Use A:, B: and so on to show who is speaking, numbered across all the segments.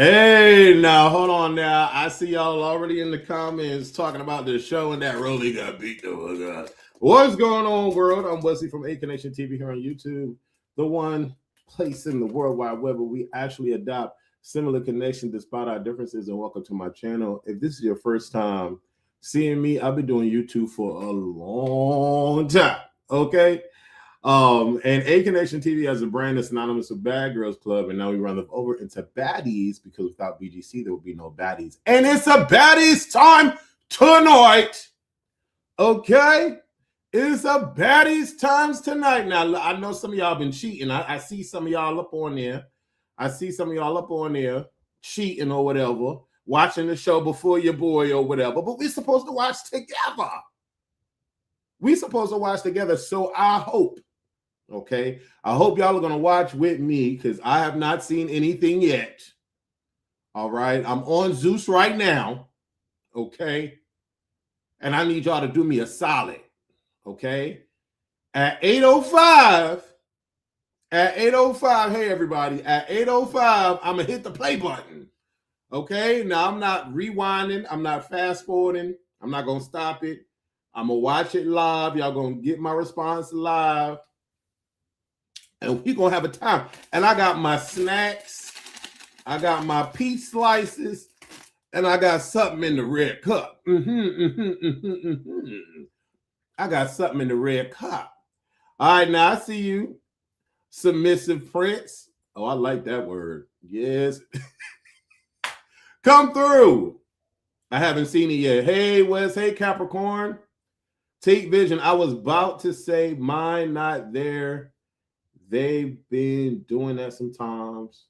A: Hey, now hold on. Now I see y'all already in the comments talking about the show and that rollie got beat the fuck up. What's going on, world? I'm Wesley from A Connection TV here on YouTube, the one place in the World Wide Web where we actually adopt similar connections despite our differences. And welcome to my channel. If this is your first time seeing me, I've been doing YouTube for a long time. Okay. And A Connection TV as a brand is synonymous with Badgirlsclub, and now we run them over into Baddies because without BGC there will be no Baddies, and it's a Baddies time tonight. Okay, it's a Baddies times tonight. Now I know some of y'all been cheating. I see some of y'all up on there. I see some of y'all up on there cheating or whatever, watching the show before your boy or whatever. But we're supposed to watch together. We're supposed to watch together. So I hope. Okay, I hope y'all are going to watch with me because I have not seen anything yet. All right, I'm on Zeus right now. Okay, and I need y'all to do me a solid. Okay, at 8:05, hey everybody, at 8:05, I'm going to hit the play button. Okay, now I'm not rewinding, I'm not fast forwarding, I'm not going to stop it. I'm going to watch it live. Y'all going to get my response live. And we're going to have a time. And I got my snacks. I got my peach slices. And I got something in the red cup. I got something in the red cup. All right, now I see you. Submissive Prince. Oh, I like that word. Yes. Come through. I haven't seen it yet. Hey, Wes. Hey, Capricorn. Take Vision. I was about to say mine not there. They've been doing that sometimes.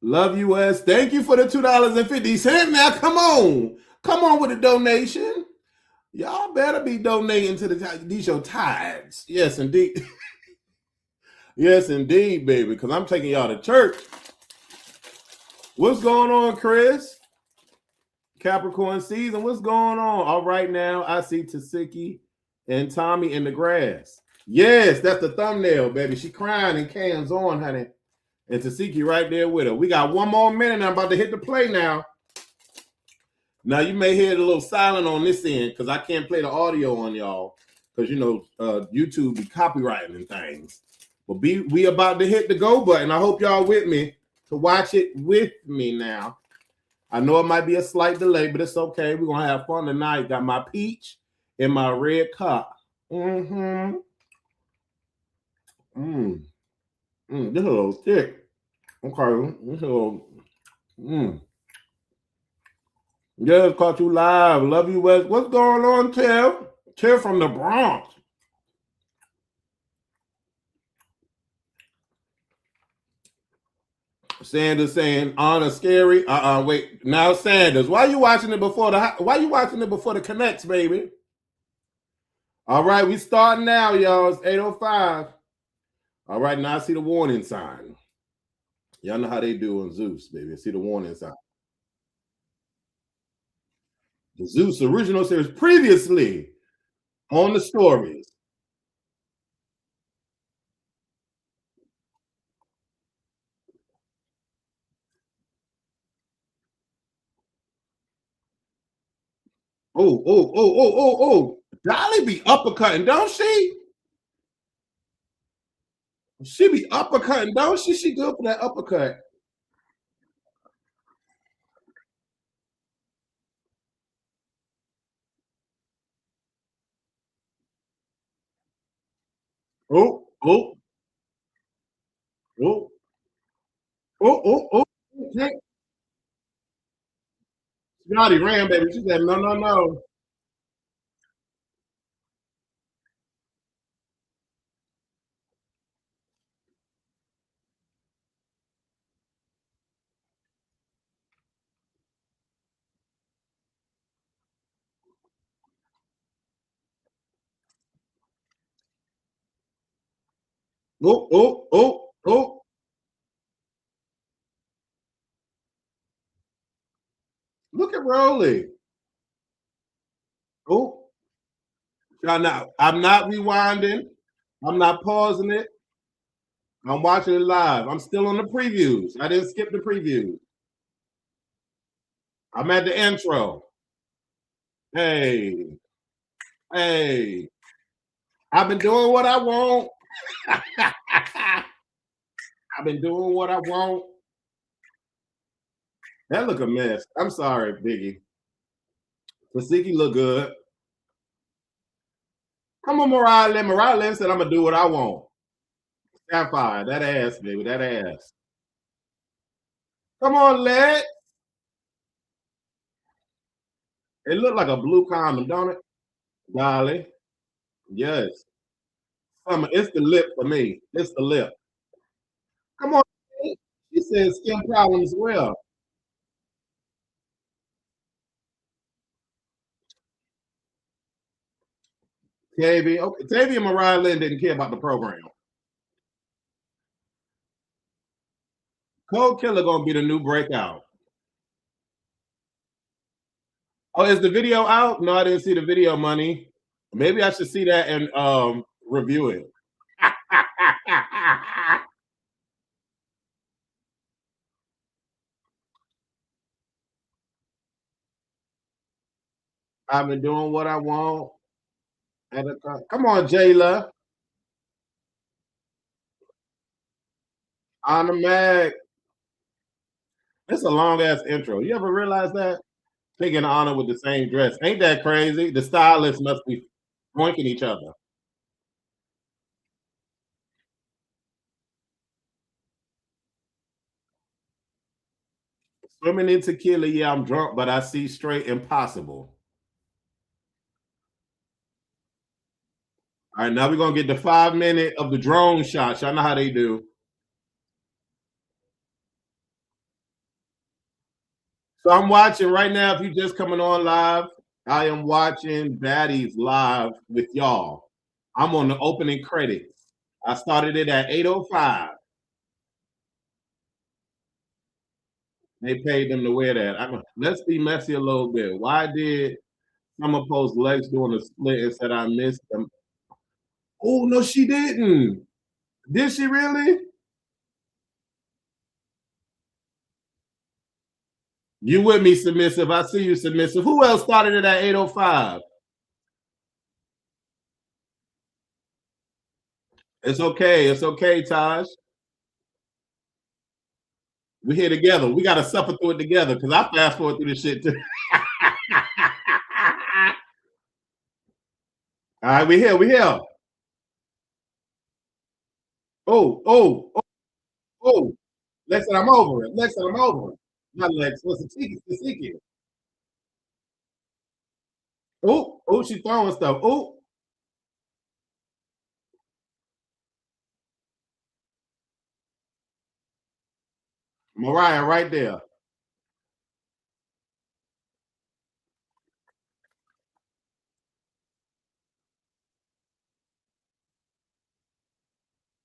A: Love you, Wes. Thank you for the $2.50. Now, come on. Come on with a donation. Y'all better be donating to these your tithes. Yes, indeed. Yes, indeed, baby, because I'm taking y'all to church. What's going on, Chris? Capricorn season, what's going on? All right, now I see tesehki and Tommie in the grass. Yes, that's the thumbnail, baby. She crying and cans on, honey. And tesehki right there with her. We got one more minute. I'm about to hit the play now. Now, you may hear it a little silent on this end because I can't play the audio on y'all because, you know, YouTube be copywriting and things. But we about to hit the go button. I hope y'all with me to watch it with me now. I know it might be a slight delay, but it's okay. We're going to have fun tonight. Got my peach in my red cup. This is a little thick. Okay. This is a little. Yes, caught you live. Love you, Wes. What's going on, Tiff? Tiff from the Bronx. Sanders saying Ahna scary. Wait. Now Sanders, why you watching it before the connects, baby? All right, we starting now, y'all. It's 8:05. All right, now I see the warning sign. Y'all know how they do on Zeus, baby. I see the warning sign. The Zeus original series previously on the stories. Oh. Dolly be uppercutting, don't she? She be uppercutting, don't she? She good for that uppercut. Oh. Okay. Scotty ran, baby. She said, no. Oh. Look at Rollie. Oh. I'm not rewinding. I'm not pausing it. I'm watching it live. I'm still on the previews. I didn't skip the previews. I'm at the intro. Hey, hey. I've been doing what I want. I've been doing what I want. That look a mess. I'm sorry, Biggie. Tesehki look good. Come on, Mariahlynn. Mariahlynn said I'm gonna do what I want. Sapphire, that ass, baby, that ass. Come on, Lex. It looked like a blue condom, don't it? Dolly. Yes. It's the lip for me. It's the lip. Come on. She said skin problems as well. Tavi. Okay. Tavi and Mariahlynn didn't care about the program. Koldkilla gonna be the new breakout. Oh, is the video out? No, I didn't see the video, money. Maybe I should see that and review it. I've been doing what I want. Come on, Jayla. Ahnamac. It's a long ass intro. You ever realize that? Taking Ahna with the same dress. Ain't that crazy? The stylists must be boinking each other. Swimming in tequila, yeah, I'm drunk, but I see straight impossible. All right, now we're gonna get the 5 minute of the drone shots. Y'all know how they do. So I'm watching right now. If you're just coming on live, I am watching Baddies live with y'all. I'm on the opening credits. I started it at 8:05. They paid them to wear that. Let's be messy a little bit. Why did someone post Lex doing a split and said I missed them? Oh no, she didn't. Did she really? You with me, submissive? I see you, submissive. Who else started it at 8:05? It's okay. It's okay, Taj. We here together. We got to suffer through it together because I fast forward through this shit too. All right, we here. We here. Oh, oh, oh, oh. Lex said I'm over it. Lex said I'm over it. Not Lex. What's the secret? The secret. Oh, oh, she throwing stuff. Oh, Mariah right there.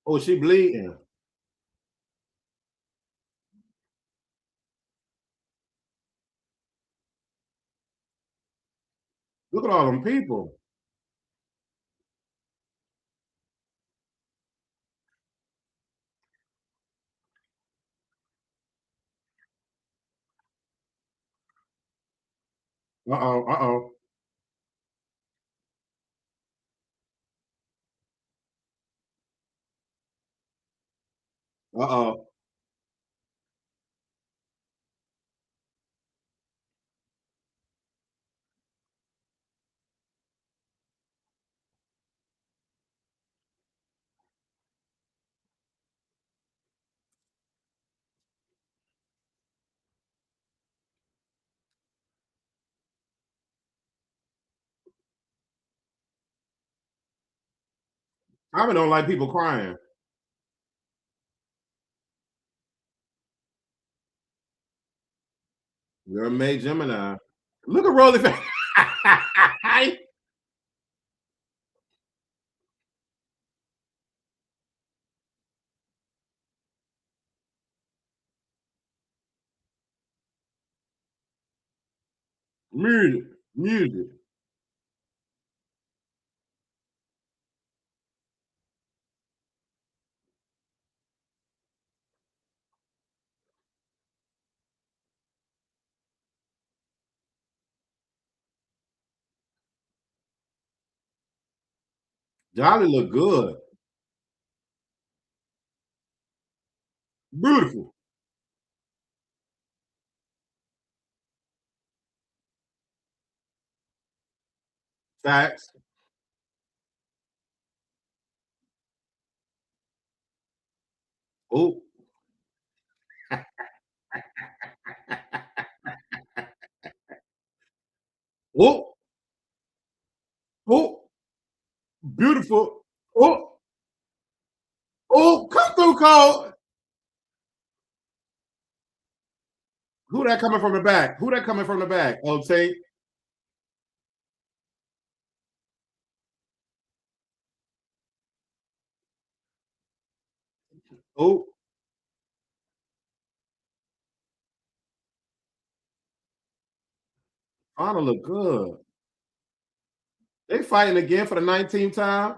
A: Oh, she bleeding. Look at all them people. Uh-oh, uh-oh. Uh-oh. I don't like people crying. You're a May Gemini. Look at Rolly. Music, music. Dolly look good. Beautiful. Facts. Oh, oh, oh, beautiful. Oh, oh, come through, Cole. Who that coming from the back? Who that coming from the back? Oh, Tate. Oh, Anna look good. They fighting again for the 19th time.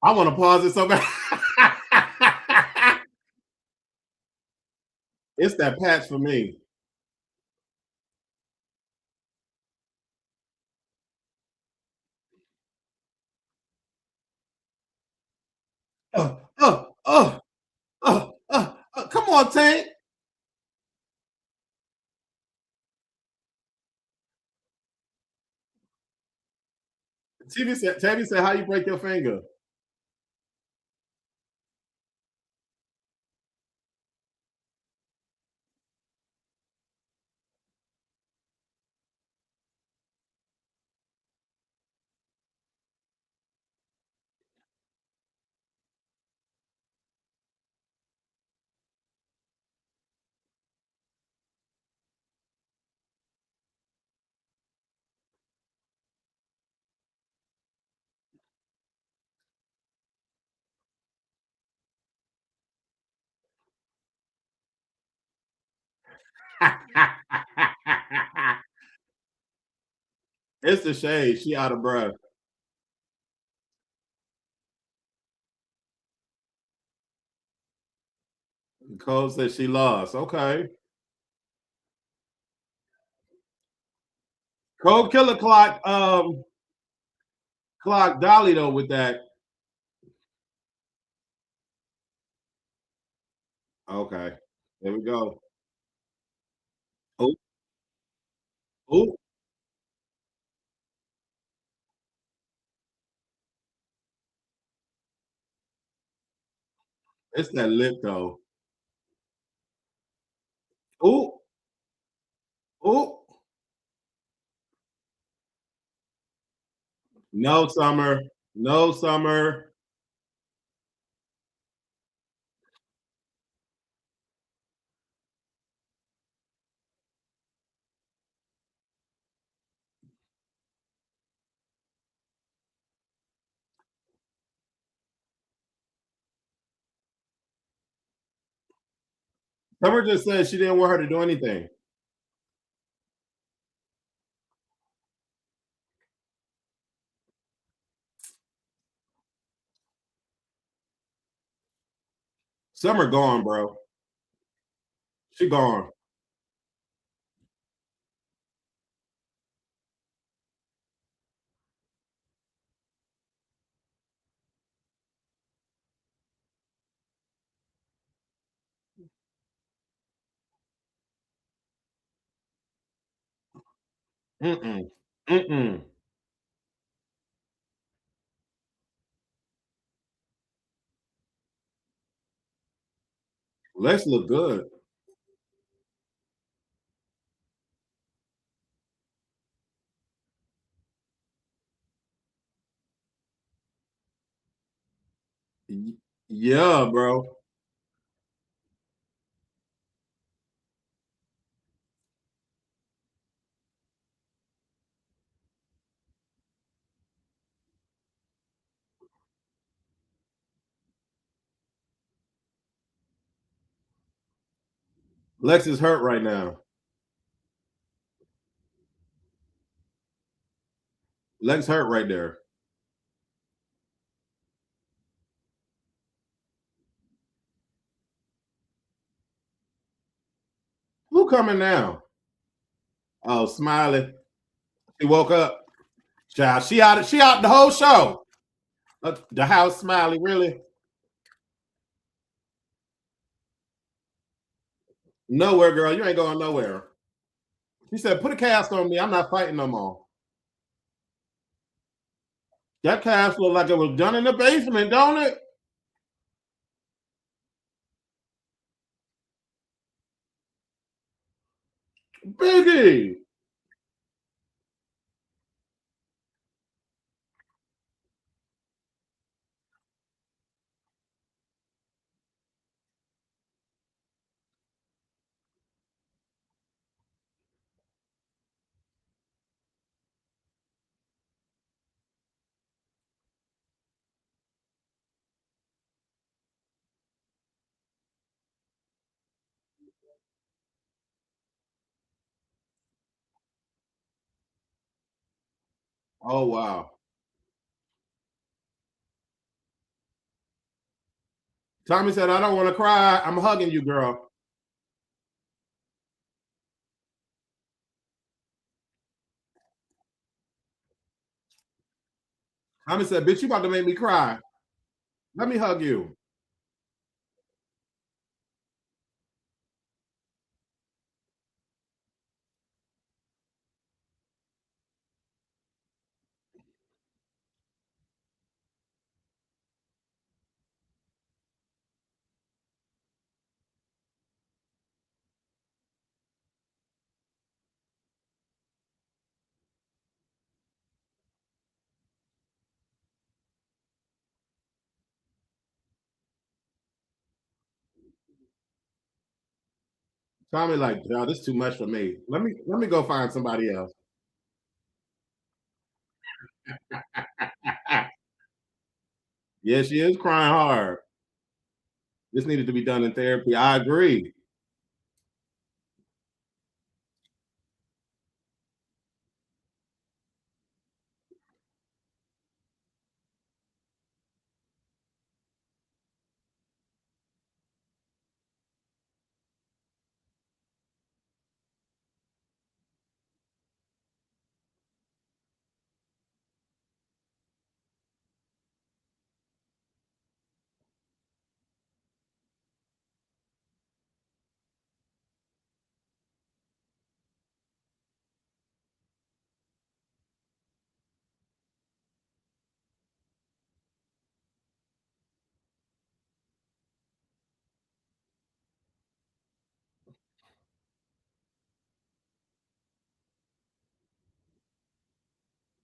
A: I want to pause it so bad. It's that patch for me. Oh, oh, come on, Tank. Tabby said, how you break your finger? It's the shade. She out of breath. Cole said she lost. Okay. Koldkilla clock Dolly though with that. Okay. There we go. Oh, oh, it's that lip though. Oh, oh, no summer. No summer. Summer just said she didn't want her to do anything. Summer gone, bro. She gone. Mm-mm. Mm-mm. Lex look good. Yeah, bro. Lex is hurt right now. Lex hurt right there. Who coming now? Oh, Smiley. She woke up. Child, she out the whole show. The house Smiley, really? Nowhere, girl. You ain't going nowhere. She said, put a cast on me. I'm not fighting no more. That cast looked like it was done in the basement, don't it? Biggie. Oh, wow. Tommie said, I don't want to cry. I'm hugging you, girl. Tommie said, bitch, you about to make me cry. Let me hug you. Tommie like, oh, this is too much for me. Let me go find somebody else. Yeah, she is crying hard. This needed to be done in therapy. I agree.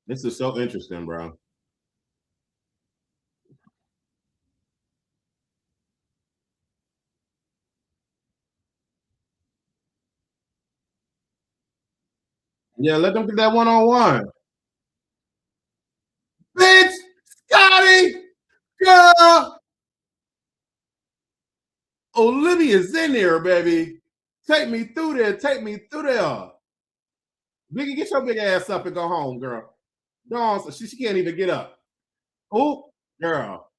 A: This is so interesting, bro. Yeah, let them get that one on one. Bitch, Scotty, girl, Olivia's in there, baby. Take me through there. Take me through there. Biggie, get your big ass up and go home, girl. Go on. So she can't even get up. Oh, girl.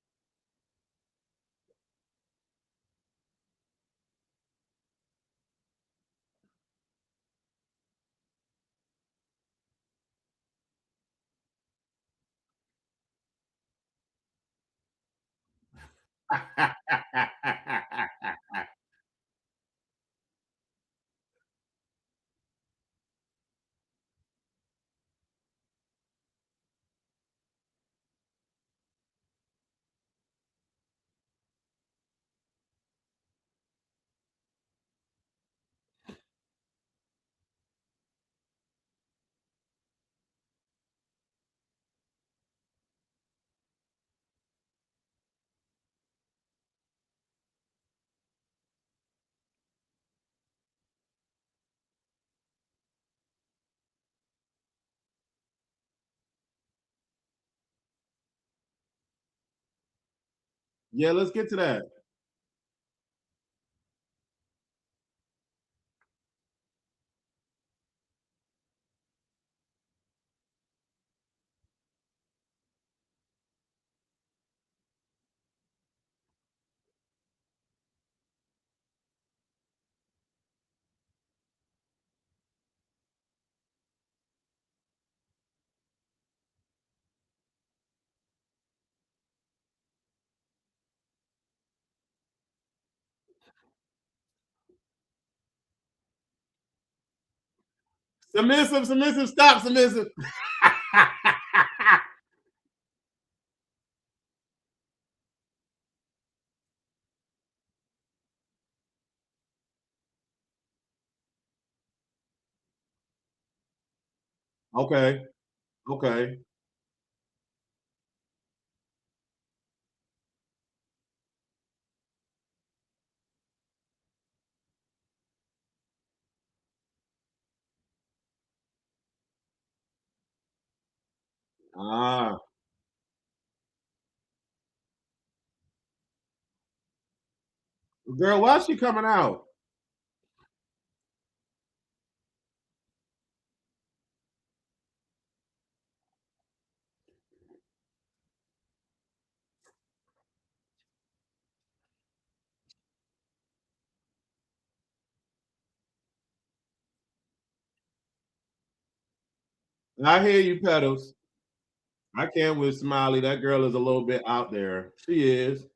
A: Yeah, let's get to that. Submissive, submissive, stop, submissive. Okay, okay. Ah, girl, why is she coming out? I hear you, pedals. I can't with Smiley. That girl is a little bit out there. She is.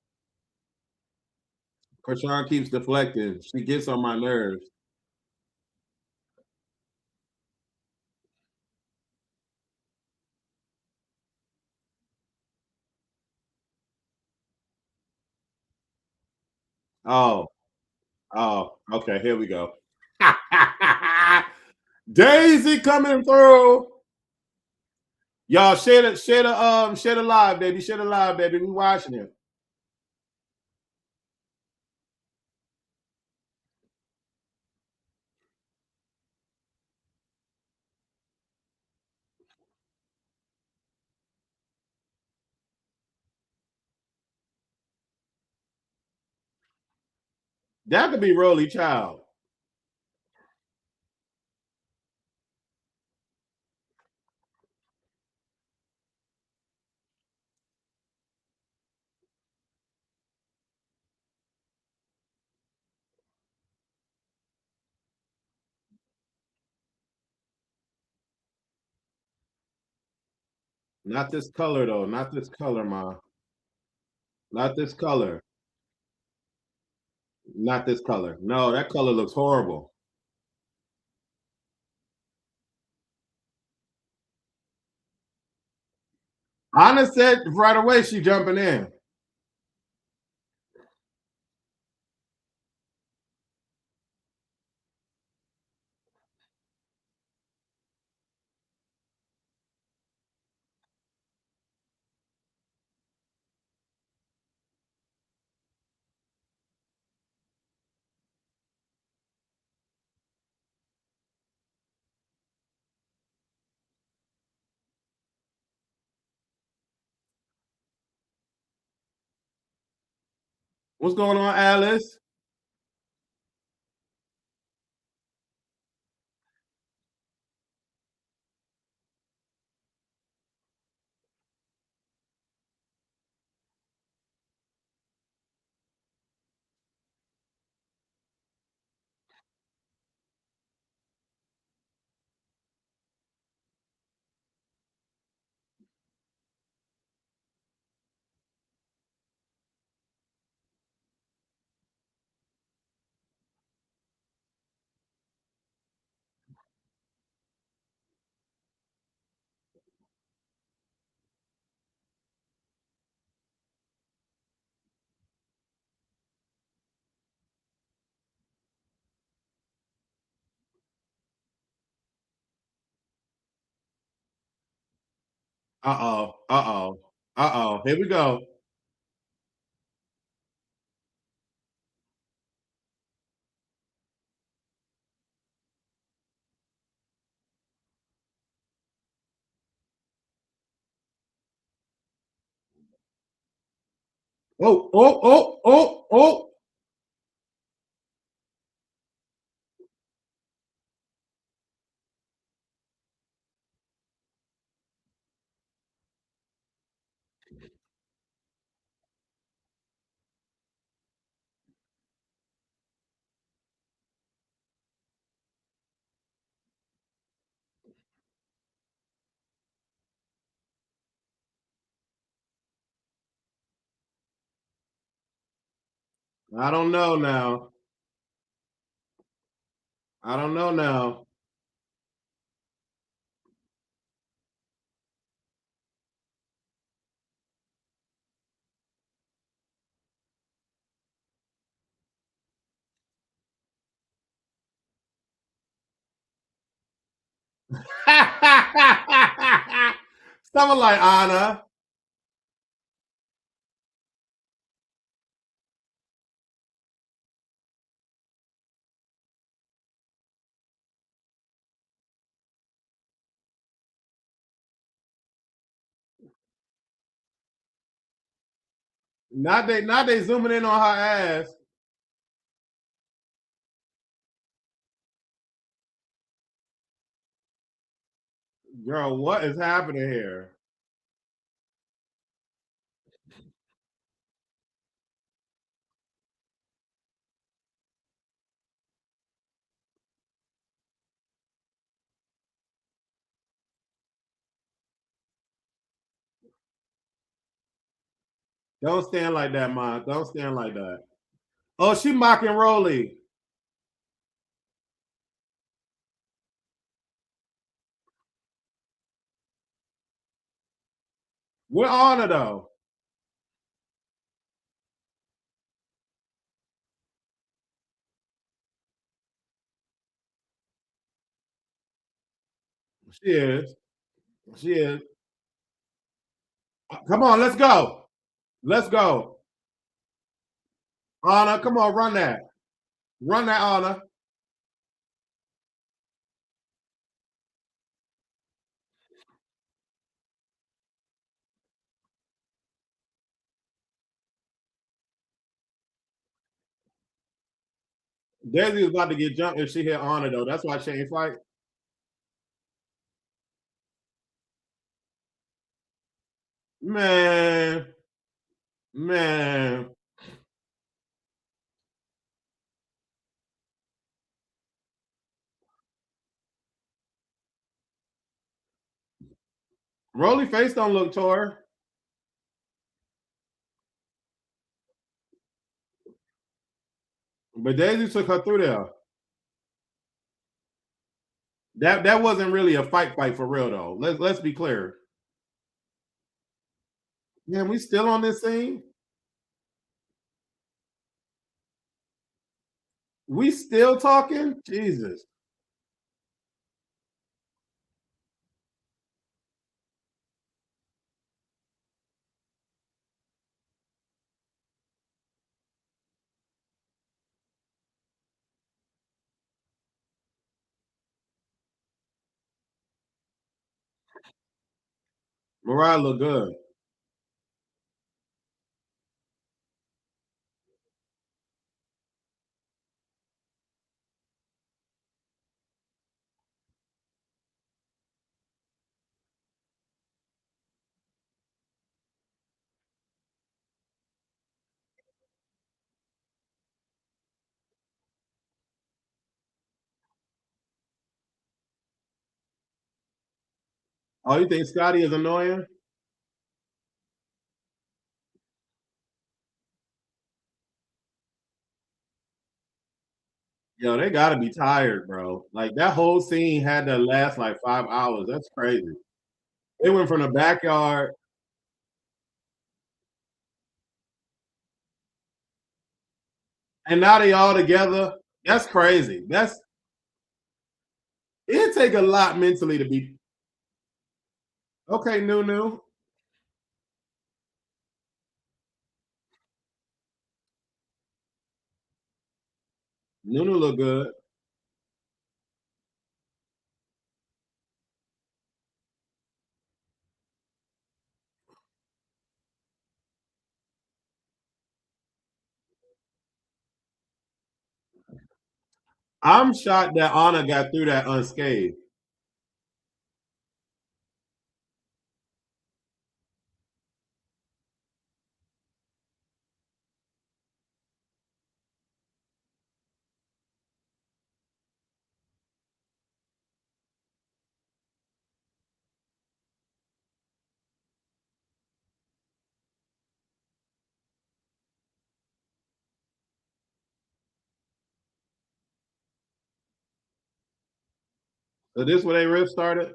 A: Chrisean keeps deflecting. She gets on my nerves. Oh, oh, okay. Here we go. Daisy coming through. Y'all share the live, baby. Share the live, baby. We watching it. That could be Rolly Child. Not this color though. Not this color, ma. Not this color. Not this color. No, that color looks horrible. Anna said right away she jumping in. What's going on, Alice? Uh-oh. Uh-oh. Uh-oh. Here we go. Oh, oh, oh, oh, oh. I don't know now. I don't know now. Someone like Ahna. Not they zooming in on her ass. Girl, what is happening here? Don't stand like that, Ma. Don't stand like that. Oh, she mocking Rolly. We're on her though. She is. She is. Come on, let's go. Let's go. Anna, come on, run that. Run that, Anna. Daisy was about to get jumped if she hit Anna though. That's why she ain't fight. Man, man. Rolly face don't look tore, but Daisy took her through there. That wasn't really a fight for real though. Let's be clear. Man, we still on this scene. We still talking? Jesus. Mariah look good. Oh, you think Scotty is annoying? Yo, they gotta be tired, bro. Like that whole scene had to last like 5 hours. That's crazy. They went from the backyard and now they all together. That's crazy. That's it take a lot mentally to be okay, Nunu. Nunu look good. I'm shocked that Anna got through that unscathed. So this where they riff started?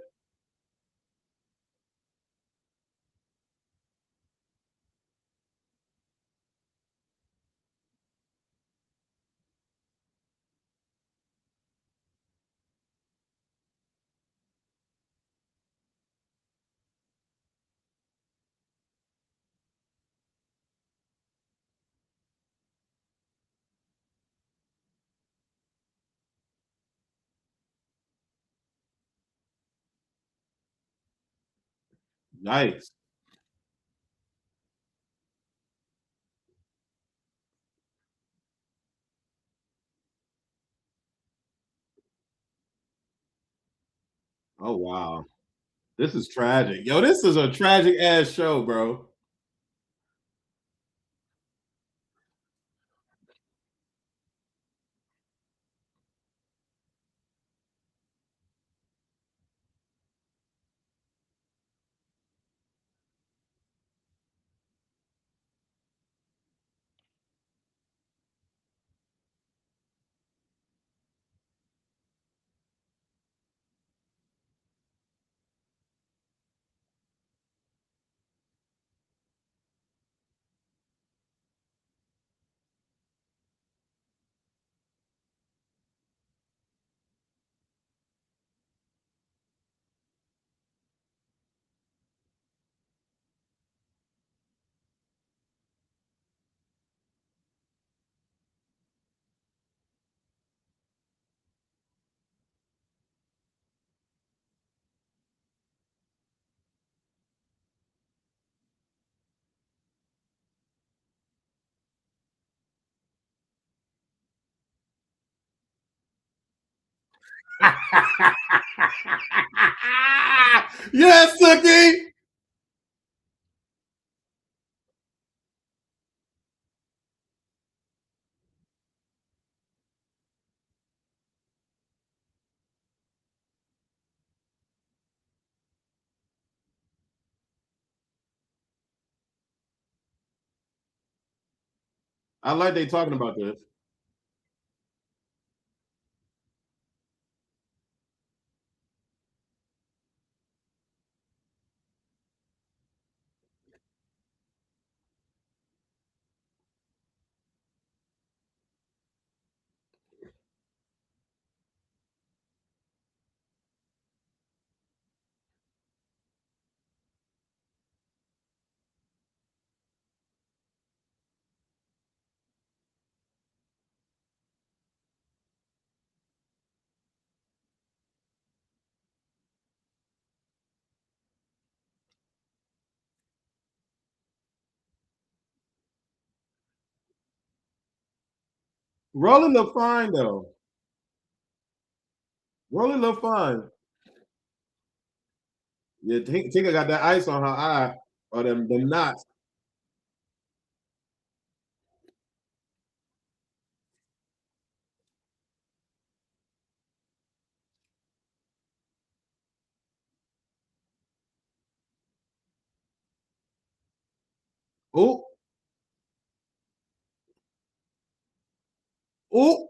A: Yikes. Oh wow. This is tragic. Yo, this is a tragic ass show, bro. Yes, Suki. I like they talking about this. Rolling look fine though. Rolling look fine. Yeah, Tinka got that ice on her eye or them knots. Oh, oh,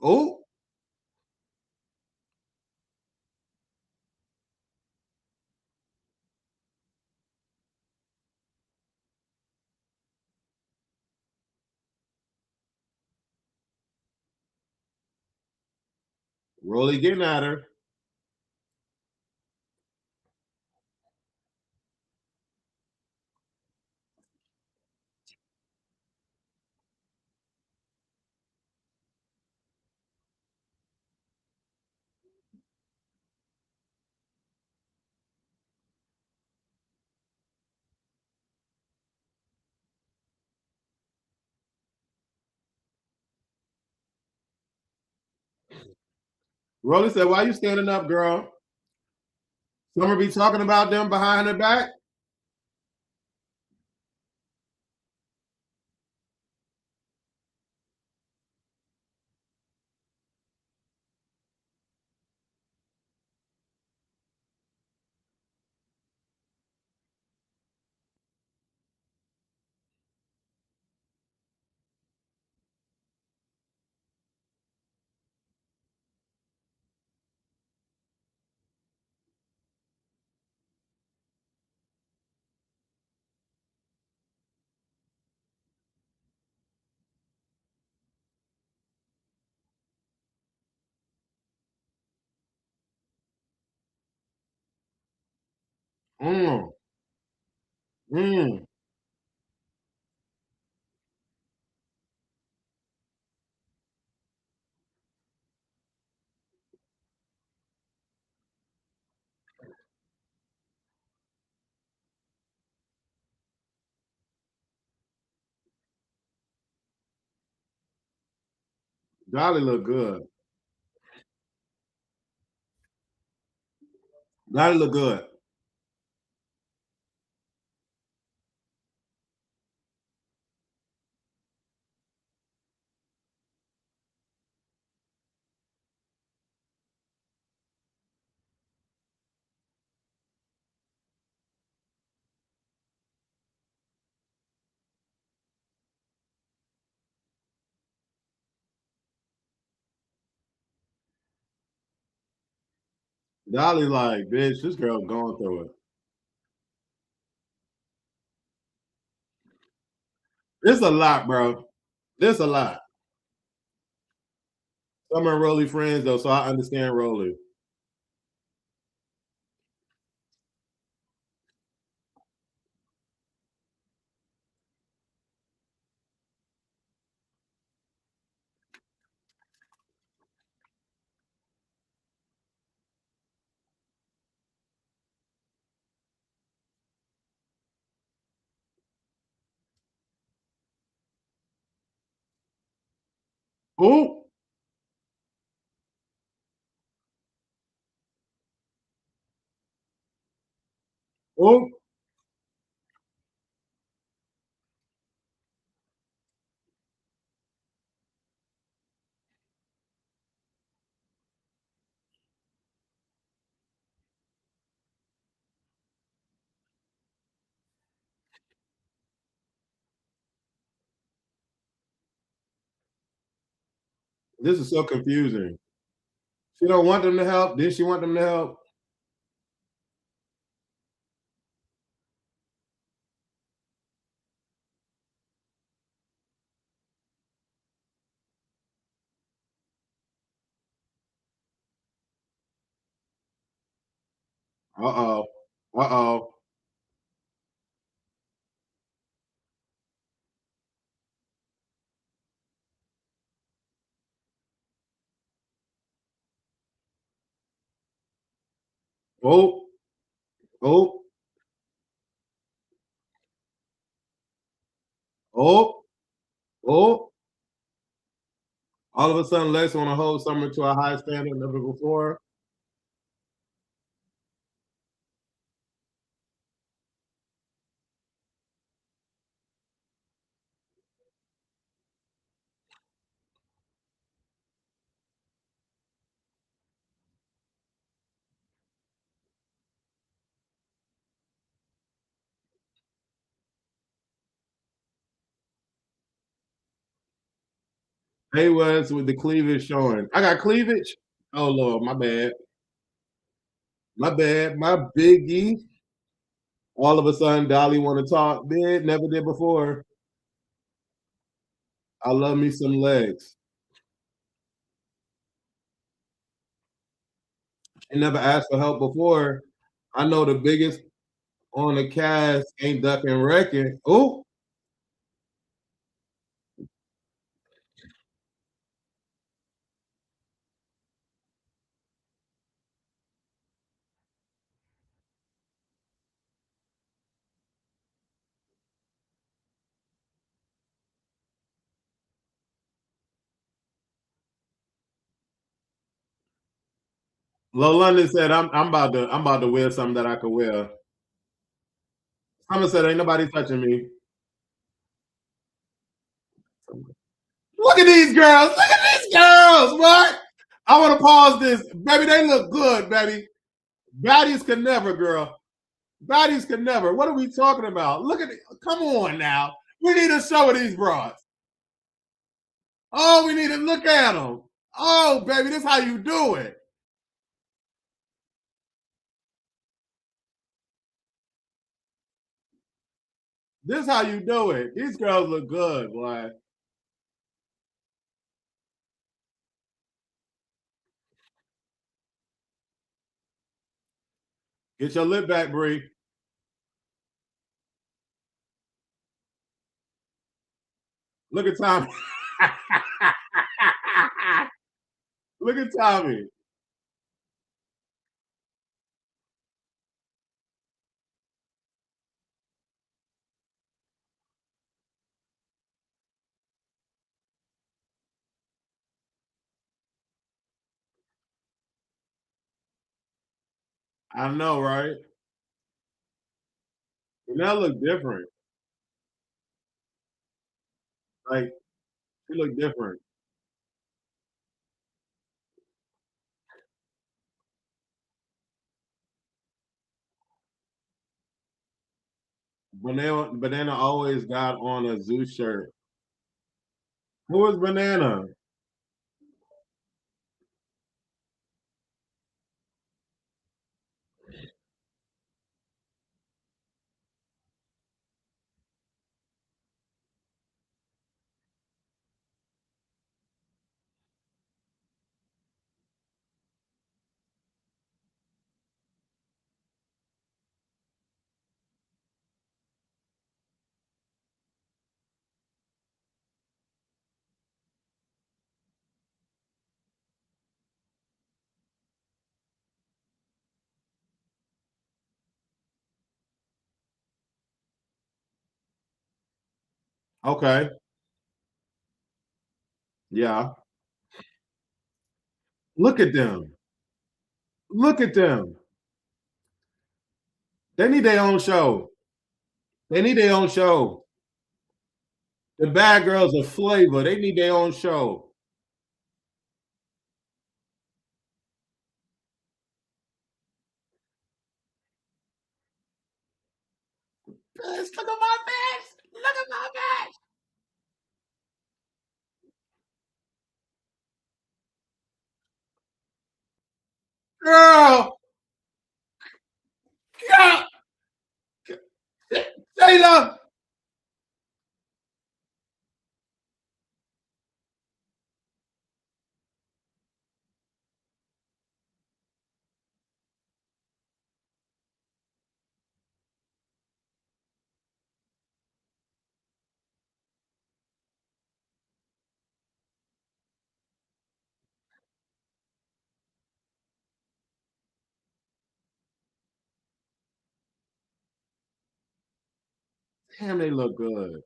A: oh. Rolly getting at her. Rolly said, "Why you standing up, girl? Summer be talking about them behind her back." Mm, mm. Dolly look good. Dolly look good. Dolly like, bitch, this girl going through it. It's a lot, bro. This a lot. Some are Rolly friends though, so I understand Rolly. Oh, oh, this is so confusing. She don't want them to help. Then she want them to help. Uh-oh. Uh-oh. Oh, oh, oh, oh. All of a sudden, Lex want to hold something to a high standard never before. Hey, was with the cleavage showing. I got cleavage. Oh Lord, my bad. My bad. My biggie. All of a sudden, Dolly want to talk. Did never did before. I love me some legs. She never asked for help before. I know the biggest on the cast ain't ducking wrecking. Oh, Low London said, I'm about to wear something that I could wear. Thomas said, ain't nobody touching me. Look at these girls. Look at these girls. What? I want to pause this. Baby, they look good, baby. Baddies can never, girl. Baddies can never. What are we talking about? Look at it. Come on now. We need a show of these broads. Oh, we need to look at them. Oh, baby, this is how you do it. This is how you do it. These girls look good, boy. Get your lip back, Bree. Look at Tommy. Look at Tommy. I know, right? And that look different. Like, she look different. Banana always got on a zoo shirt. Who was Banana? Okay. Yeah. Look at them. Look at them. They need their own show. They need their own show. The bad girls are flavor. They need their own show. Bitch, look at my bitch. Look at my bitch. Girl. God. Shayla. Damn, they look good.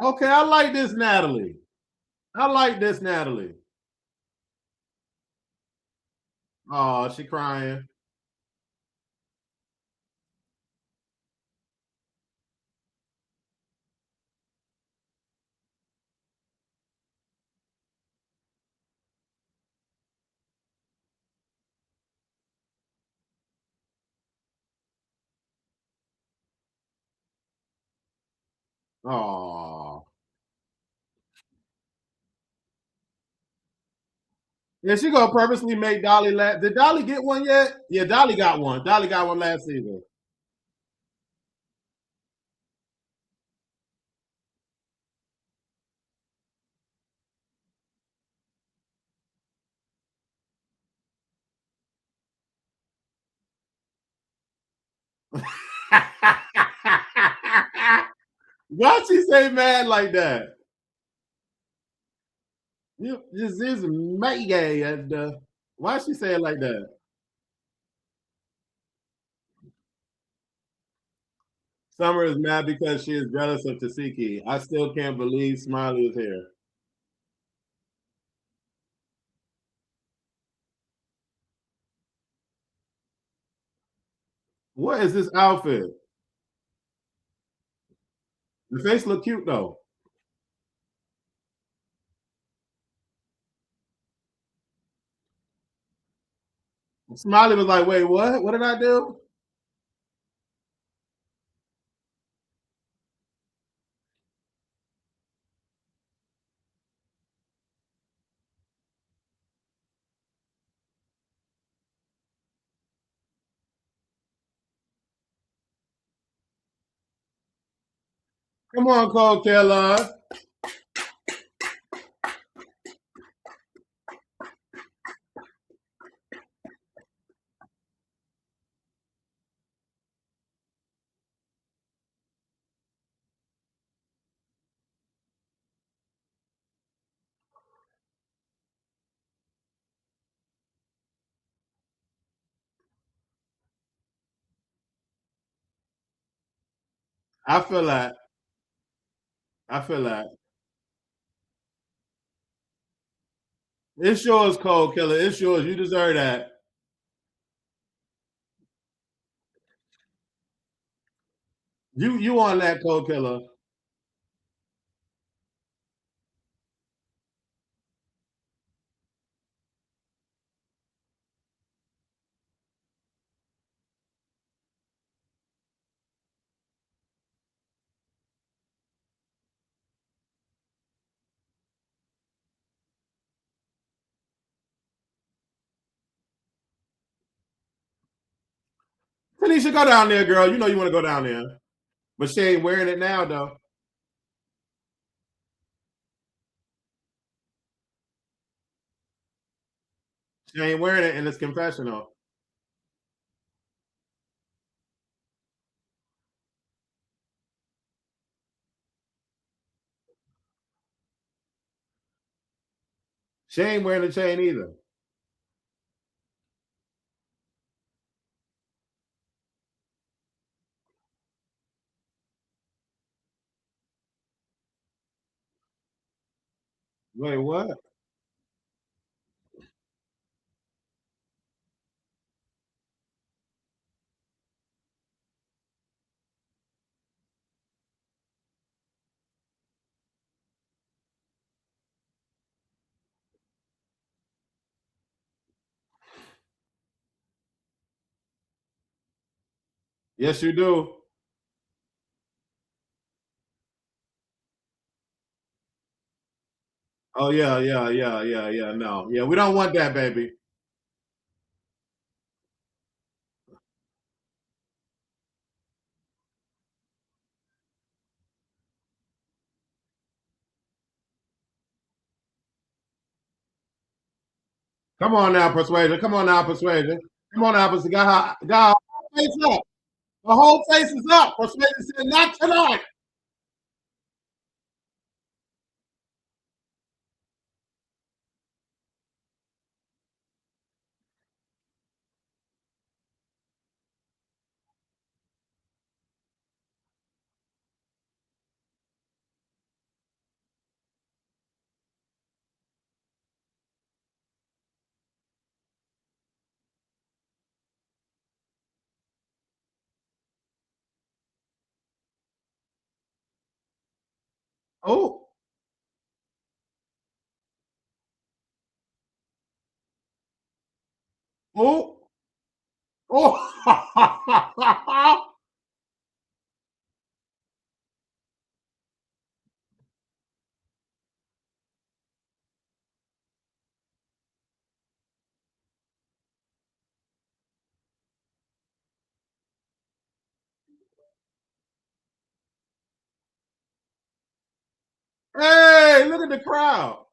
A: Okay, I like this Natalie. I like this Natalie. Oh, she crying. Oh. Yeah, she gonna purposely make Dolly laugh. Did Dolly get one yet? Yeah, Dolly got one. Dolly got one last season. Why she say mad like that? You this is mad. Why she say it like that? Summer is mad because she is jealous of Tesehki. I still can't believe Smiley is here. What is this outfit? The face look cute though. Smiley was like, wait, what? What did I do? Come on, koldkilla. I feel that. I feel that. It's yours, Koldkilla. It's yours. You deserve that. You on that, Koldkilla. Tanisha, go down there, girl. You know you want to go down there. But she ain't wearing it now, though. She ain't wearing it in this confessional. She ain't wearing the chain either. Wait, what? Yes, you do. Oh yeah, yeah, yeah, yeah, yeah. No, yeah, we don't want that, baby. Come on now, persuasion. Come on now, persuasion. Come on now, persuasion. Got her whole face up. The whole face is up. Persuasion said, "Not tonight." Oh, oh, oh. Hey, look at the crowd,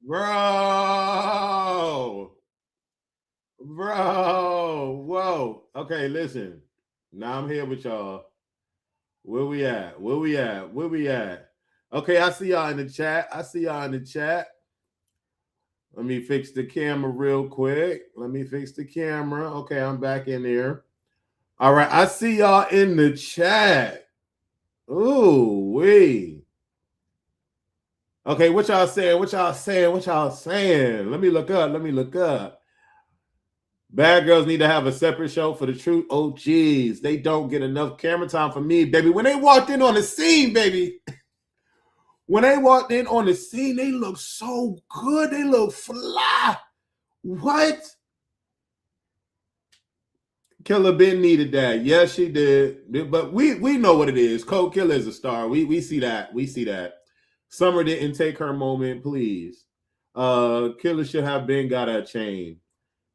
A: bro. Bro, whoa. Okay, listen. Now I'm here with y'all. Where we at? Where we at? Where we at? Okay, I see y'all in the chat. I see y'all in the chat. Let me fix the camera real quick. Let me fix the camera. Okay, I'm back in there. All right, I see y'all in the chat. Ooh, wee. Okay, what y'all saying? What y'all saying? What y'all saying? Let me look up. Let me look up. Bad girls need to have a separate show for the truth. Oh, geez. They don't get enough camera time for me, baby. When they walked in on the scene, baby, when they walked in on the scene, they look so good. They look fly. What? Killer Ben needed that. Yes, she did. But we know what it is. Koldkilla is a star. We see that. We see that. Summer didn't take her moment, please. Killer should have been got a chain.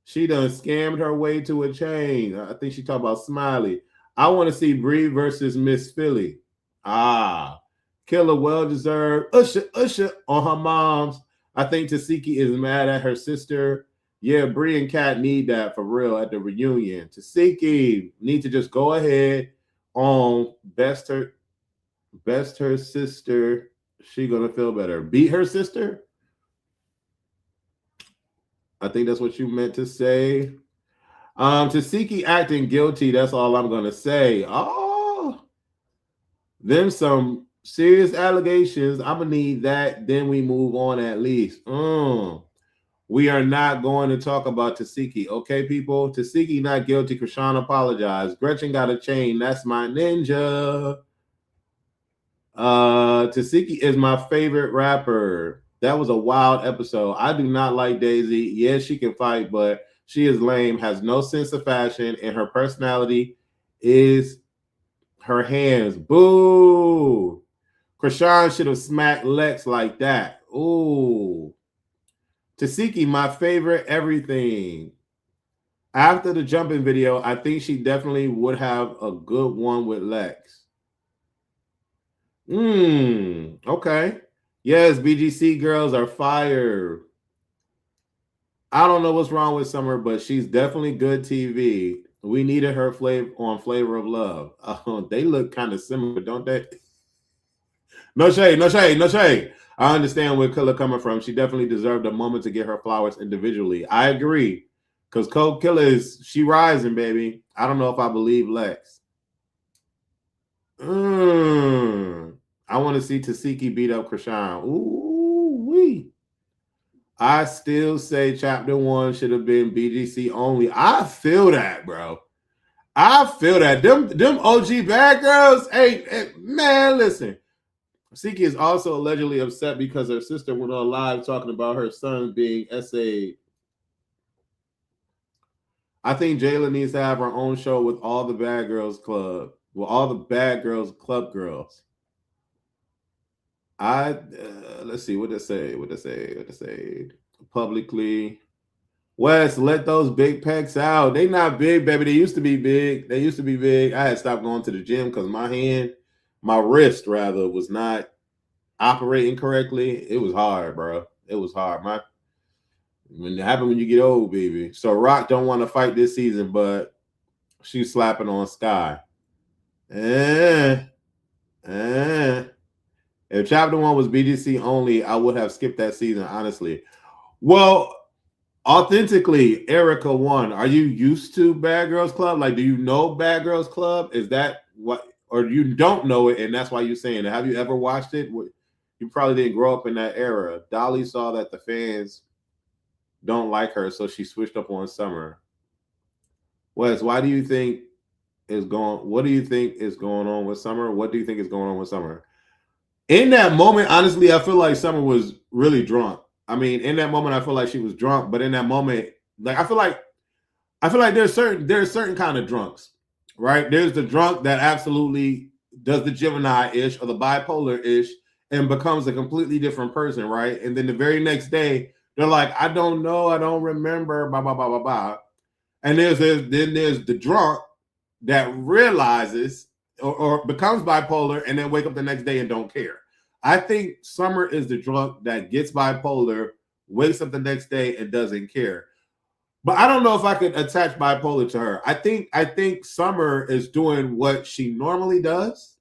A: She done scammed her way to a chain. I think she talked about Smiley. I want to see Bree versus Miss Philly. Ah, Killer well deserved. Usher on her mom's. I think Tesehki is mad at her sister. Yeah, Bree and Kat need that for real at the reunion. Tesehki need to just go ahead on best her sister. She gonna feel better. Beat her sister. I think that's what you meant to say. Tesehki acting guilty. That's all I'm gonna say. Oh, then some serious allegations. I'm gonna need that. Then we move on at least. We are not going to talk about Tesehki, okay, people? Tesehki not guilty. Chrisean apologized. Gretchen got a chain. That's my ninja. Tesehki is my favorite rapper. That was a wild episode. I do not like Daisy. Yes, she can fight, but she is lame, has no sense of fashion, and her personality is her hands. Boo! Chrisean should have smacked Lex like that. Ooh. Tesehki, my favorite everything. After the jumping video, I think she definitely would have a good one with Lex. Okay. Yes, BGC girls are fire. I don't know what's wrong with Summer, but she's definitely good TV. We needed her on Flavor of Love. They look kind of similar, don't they? No shade, no shade, no shade. I understand where Killa coming from. She definitely deserved a moment to get her flowers individually. I agree. Because koldkilla she rising, baby. I don't know if I believe Lex. I want to see Tesehki beat up Chrisean. Ooh, wee. I still say chapter 1 should have been BGC only. I feel that, bro. I feel that. Them OG bad girls. Hey, man, listen. Tesehki is also allegedly upset because her sister went on live talking about her son being SA'd. I think Jayla needs to have her own show with all the bad girls club. With all the bad girls club girls. Let's see what they say. Publicly. Wes, let those big pecs out. They not big, baby. They used to be big. I had stopped going to the gym because my wrist rather, was not operating correctly. It was hard, bro. It was hard. When it happened when you get old, baby. So Rock don't want to fight this season, but she's slapping on Sky. If chapter 1 was BGC only, I would have skipped that season, honestly. Well, authentically, Erica 1, are you used to Bad Girls Club? Like, do you know Bad Girls Club? Is that what, or you don't know it and that's why you're saying it? Have you ever watched it? You probably didn't grow up in that era. Dolly saw that the fans don't like her, so she switched up on Summer. Wes, what do you think is going on with Summer? What do you think is going on with Summer? In that moment, honestly, I feel like Summer was really drunk. I mean, in that moment, I feel like she was drunk, but in that moment, like I feel like there's certain kind of drunks, right? There's the drunk that absolutely does the Gemini-ish or the bipolar-ish and becomes a completely different person, right? And then the very next day, they're like, I don't know, I don't remember, blah, blah, blah, blah, blah. And there's the drunk that realizes or becomes bipolar and then wake up the next day and don't care. I think Summer is the drunk that gets bipolar, wakes up the next day and doesn't care. But I don't know if I could attach bipolar to her. I think Summer is doing what she normally does.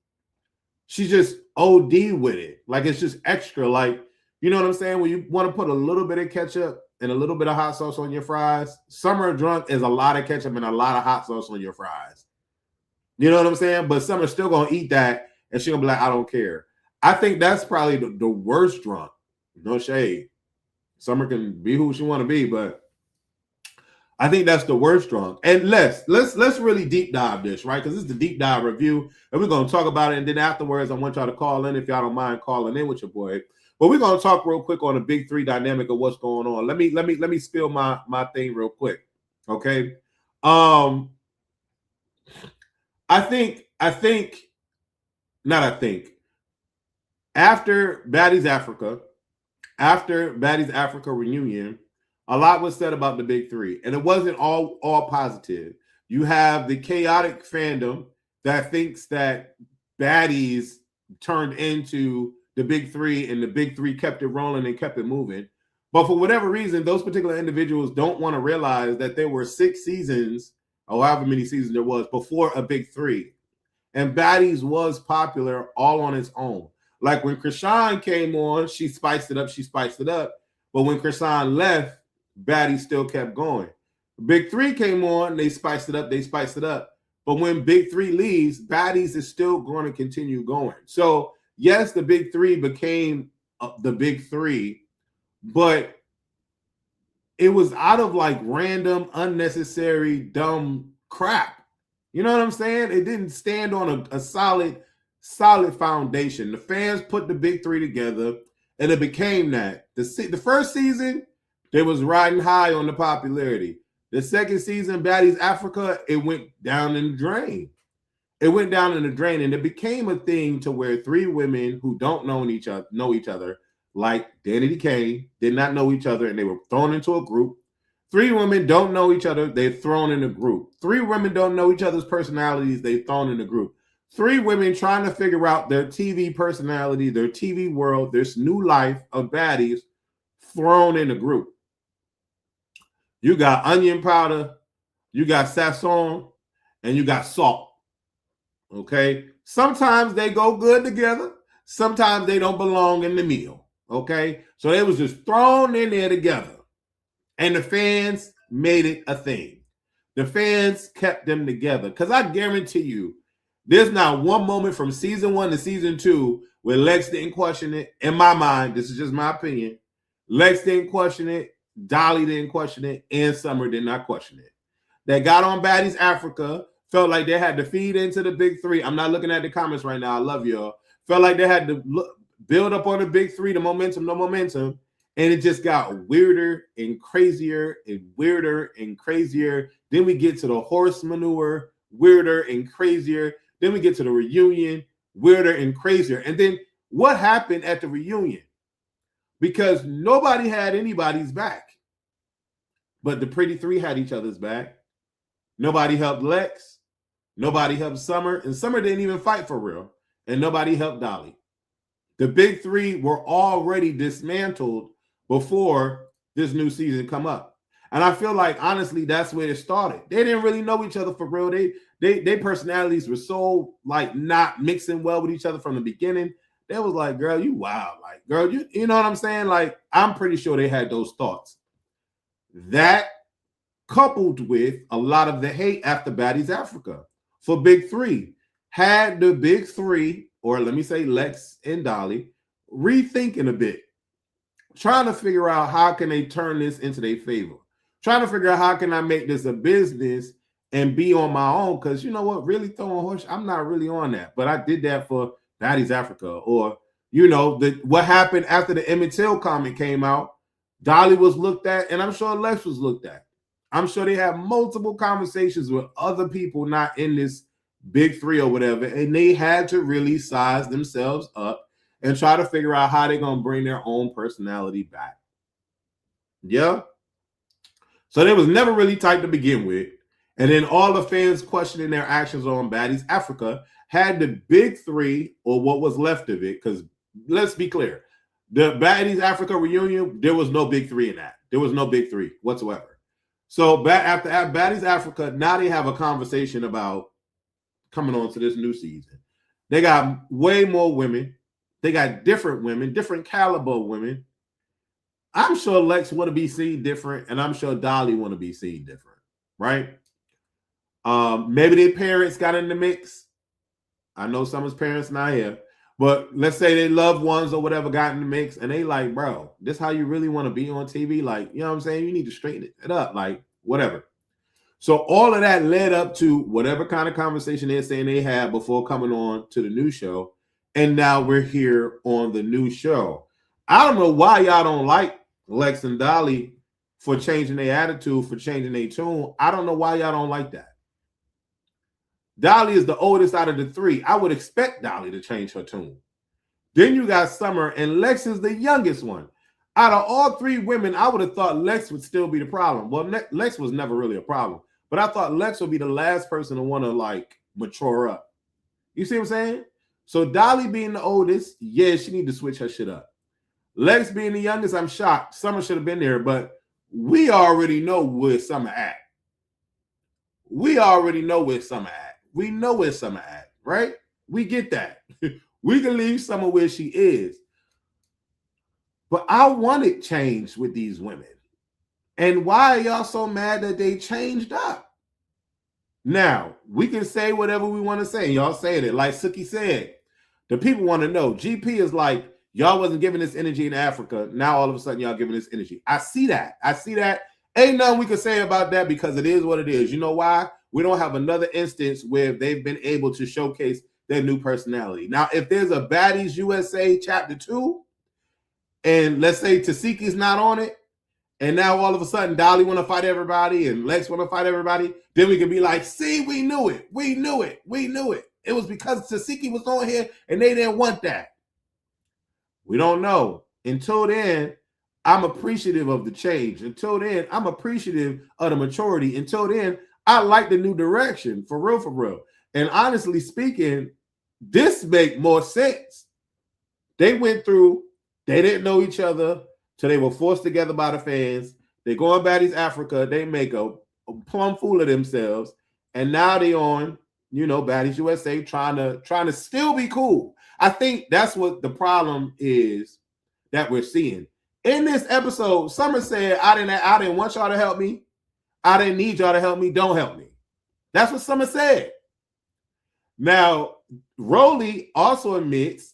A: She's just OD with it. Like it's just extra. Like, you know what I'm saying? When you want to put a little bit of ketchup and a little bit of hot sauce on your fries, Summer drunk is a lot of ketchup and a lot of hot sauce on your fries. You know what I'm saying? But Summer's still going to eat that and she's going to be like, I don't care. I think that's probably the worst drunk. No shade. Summer can be who she want to be, but I think that's the worst drunk. And let's really deep dive this, right? Because this is the deep dive review, and we're going to talk about it. And then afterwards, I want y'all to call in if y'all don't mind calling in with your boy. But we're going to talk real quick on the big three dynamic of what's going on. Let me spill my thing real quick, okay? After Baddies Africa reunion, a lot was said about the big three, and it wasn't all positive. You have the chaotic fandom that thinks that Baddies turned into the big three, and the big three kept it rolling and kept it moving. But for whatever reason, those particular individuals don't want to realize that there were 6 seasons, or however many seasons there was, before a big three. And Baddies was popular all on its own. Like when Chrisean came on, she spiced it up. But when Chrisean left, Baddies still kept going. Big Three came on, they spiced it up, But when Big Three leaves, Baddies is still going to continue going. So, yes, the Big Three became the Big Three, but it was out of like random, unnecessary, dumb crap. You know what I'm saying? It didn't stand on a solid foundation. The fans put the Big Three together, and it became that. The first season, they was riding high on the popularity. The second season, Baddies Africa, it went down in the drain. It went down in the drain, and it became a thing to where three women who don't know each other, like Danity Kane, did not know each other, and they were thrown into a group. Three women don't know each other, they're thrown in a group. Three women don't know each other's personalities, they're thrown in a group. Three women trying to figure out their TV personality, their TV world, this new life of baddies, thrown in a group. You got onion powder, you got sazon, and you got salt. Okay? Sometimes they go good together. Sometimes they don't belong in the meal. Okay? So they was just thrown in there together. And the fans made it a thing. The fans kept them together. Because I guarantee you, there's not one moment from season 1 to season 2 where Lex didn't question it. In my mind, this is just my opinion. Lex didn't question it. Dolly didn't question it, and Summer did not question it. They got on Baddies Africa, felt like they had to feed into the Big Three. I'm not looking at the comments right now. I love y'all. Felt like they had to build up on the Big Three, the momentum, and it just got weirder and crazier and weirder and crazier. Then we get to the horse manure, weirder and crazier. Then we get to the reunion, weirder and crazier. And then what happened at the reunion? Because nobody had anybody's back. But the Pretty Three had each other's back. Nobody helped Lex. Nobody helped Summer. And Summer didn't even fight for real. And nobody helped Dolly. The Big Three were already dismantled before this new season come up. And I feel like, honestly, that's where it started. They didn't really know each other for real. They personalities were so, like, not mixing well with each other from the beginning. They was like, girl, you wild. Like, girl, you know what I'm saying? Like, I'm pretty sure they had those thoughts. That coupled with a lot of the hate after Baddies Africa for Big Three had the Big Three, or let me say Lex and Dolly, rethinking a bit, trying to figure out how can they turn this into their favor, trying to figure out how can I make this a business and be on my own, because you know what, really throwing horse, I'm not really on that, but I did that for Baddies Africa. Or, you know, what happened after the Emmett Till comment came out, Dolly was looked at, and I'm sure Lex was looked at. I'm sure they had multiple conversations with other people not in this Big Three or whatever, and they had to really size themselves up and try to figure out how they're going to bring their own personality back. Yeah? So they was never really tight to begin with. And then all the fans questioning their actions on Baddies Africa had the Big Three, or what was left of it, because let's be clear, the Baddies Africa reunion, there was no Big Three in that. There was no Big Three whatsoever. So after Baddies Africa, now they have a conversation about coming on to this new season. They got way more women. They got different women, different caliber women. I'm sure Lex want to be seen different, and I'm sure Dolly want to be seen different, right? Maybe their parents got in the mix. I know some of his parents not here. But let's say they loved ones or whatever got in the mix, and they like, bro, this how you really want to be on TV? Like, you know what I'm saying? You need to straighten it up, like, whatever. So all of that led up to whatever kind of conversation they're saying they had before coming on to the new show. And now we're here on the new show. I don't know why y'all don't like Lex and Dolly for changing their attitude, for changing their tune. I don't know why y'all don't like that. Dolly is the oldest out of the three. I would expect Dolly to change her tune. Then you got Summer, and Lex is the youngest one. Out of all three women, I would have thought Lex would still be the problem. Well, Lex was never really a problem, but I thought Lex would be the last person to want to, like, mature up. You see what I'm saying? So Dolly being the oldest, yeah, she need to switch her shit up. Lex being the youngest, I'm shocked. Summer should have been there, but we already know where Summer at. We already know where Summer at. We know where Summer at, right? We get that. We can leave Summer where she is. But I wanted change with these women. And why are y'all so mad that they changed up? Now, we can say whatever we want to say. Y'all saying it. Like Suki said, the people want to know. GP is like, y'all wasn't giving this energy in Africa. Now, all of a sudden, y'all giving this energy. I see that. Ain't nothing we can say about that because it is what it is. You know why? We don't have another instance where they've been able to showcase their new personality. Now, if there's a Baddies USA Chapter 2, and let's say Tesehki's not on it, and now all of a sudden Dolly want to fight everybody and Lex want to fight everybody, then we can be like, see, we knew it. It was because Tesehki was on here and they didn't want that. We don't know. Until then, I'm appreciative of the change. Until then, I'm appreciative of the maturity. Until then, I like the new direction, for real. And honestly speaking, this make more sense. They went through, they didn't know each other, so they were forced together by the fans. They go on Baddies Africa. They make a plumb fool of themselves. And now they on, Baddies USA trying to still be cool. I think that's what the problem is that we're seeing. In this episode, Summer said, I didn't want y'all to help me. I didn't need y'all to help me. Don't help me. That's what Summer said. Now, Rollie also admits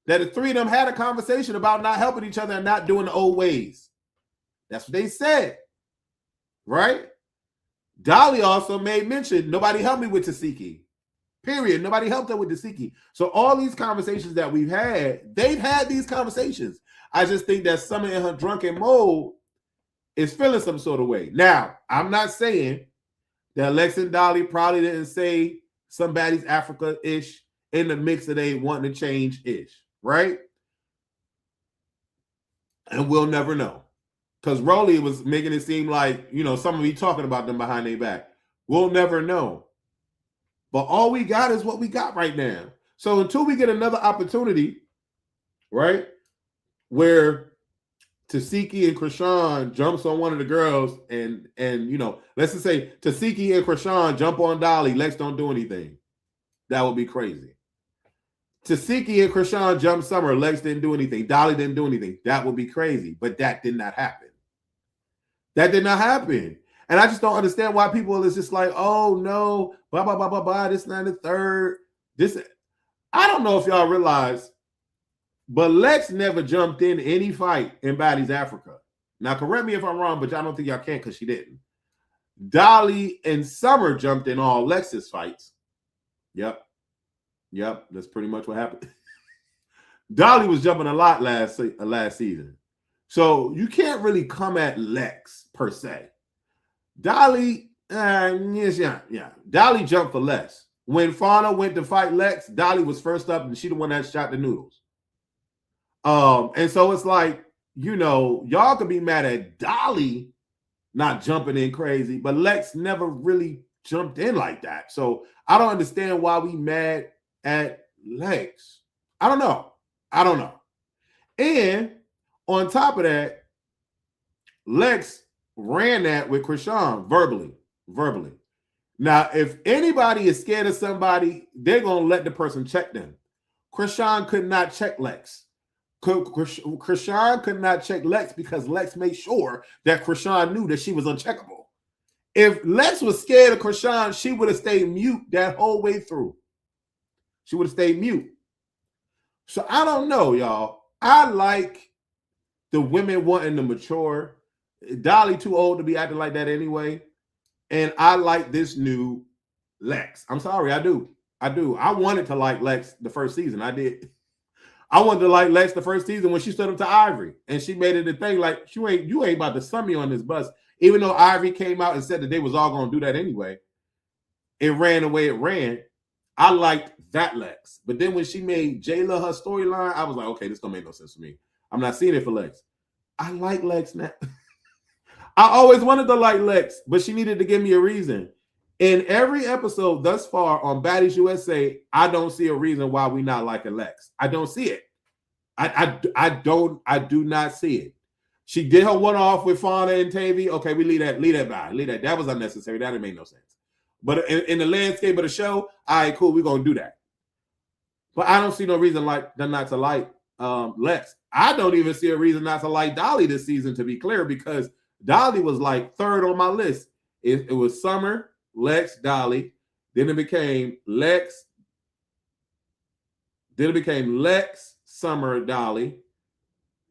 A: that the three of them had a conversation about not helping each other and not doing the old ways. That's what they said, right? Dolly also made mention, nobody helped me with Tesehki. Period. Nobody helped her with Tesehki. So all these conversations that we've had, they've had these conversations. I just think that Summer in her drunken mode is feeling some sort of way. Now, I'm not saying that Lex and Dolly probably didn't say some Baddies Africa-ish in the mix that they wanting to change-ish. Right? And we'll never know. Because Rollie was making it seem like, some of you talking about them behind their back. We'll never know. But all we got is what we got right now. So until we get another opportunity, right, where Tesehki and Chrisean jumps on one of the girls and let's just say Tesehki and Chrisean jump on Dolly, Lex don't do anything. That would be crazy. Tesehki and Chrisean jumped Summer. Lex didn't do anything. Dolly didn't do anything. That would be crazy. But that did not happen. And I just don't understand why people is just like, oh, no, blah, blah, blah, blah, blah, this, and the third. I don't know if y'all realize, but Lex never jumped in any fight in Baddies Africa. Now, correct me if I'm wrong, but I don't think y'all can because she didn't. Dolly and Summer jumped in all Lex's fights. Yep, that's pretty much what happened. Dolly was jumping a lot last season. So you can't really come at Lex per se. Dolly, Dolly jumped for less. When Fauna went to fight Lex, Dolly was first up and she the one that shot the noodles. And so it's like, y'all could be mad at Dolly not jumping in crazy, but Lex never really jumped in like that. So I don't understand why we mad at Lex. I don't know. And on top of that, Lex ran that with Chrisean verbally. Now, if anybody is scared of somebody, they're going to let the person check them. Chrisean could not check Lex. Chrisean could not check Lex because Lex made sure that Chrisean knew that she was uncheckable. If Lex was scared of Chrisean, she would have stayed mute that whole way through. She would have stayed mute. So I don't know, y'all. I like the women wanting to mature. Dolly too old to be acting like that anyway. And I like this new Lex. I'm sorry, I do. I wanted to like Lex the first season. I did. I wanted to like Lex the first season when she stood up to Ivory. And she made it a thing like, you ain't about to sum me on this bus. Even though Ivory came out and said that they was all going to do that anyway. It ran the way it ran. I liked that Lex. But then when she made Jayla her storyline, I was like, okay, this don't make no sense to me. I'm not seeing it for Lex. I like Lex now. I always wanted to like Lex, but she needed to give me a reason. In every episode thus far on Baddies USA, I don't see a reason why we not liking Lex. I don't see it. I do not see it. She did her one-off with Fauna and Tavi. Okay, we leave that by. That was unnecessary. That didn't make no sense. But in the landscape of the show, all right, cool, we're going to do that. But I don't see no reason not to like Lex. I don't even see a reason not to like Dolly this season, to be clear, because Dolly was like third on my list. It was Summer, Lex, Dolly. Then it became Lex. Then it became Lex, Summer, Dolly.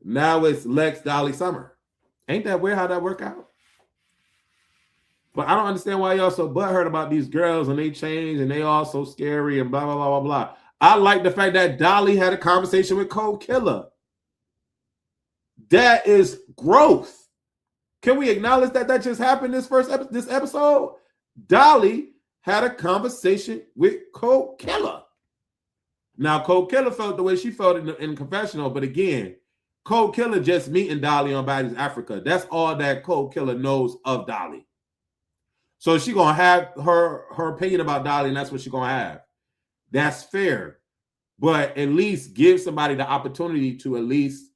A: Now it's Lex, Dolly, Summer. Ain't that weird how that work out? But I don't understand why y'all so butthurt about these girls and they change and they all so scary and blah, blah, blah, blah, blah. I like the fact that Dolly had a conversation with Koldkilla. That is growth. Can we acknowledge that that just happened this episode? Dolly had a conversation with Koldkilla. Now, Koldkilla felt the way she felt in confessional, but again, Koldkilla just meeting Dolly on Baddies Africa. That's all that Koldkilla knows of Dolly. So she's going to have her opinion about Dolly, and that's what she's going to have. That's fair. But at least give somebody the opportunity to at least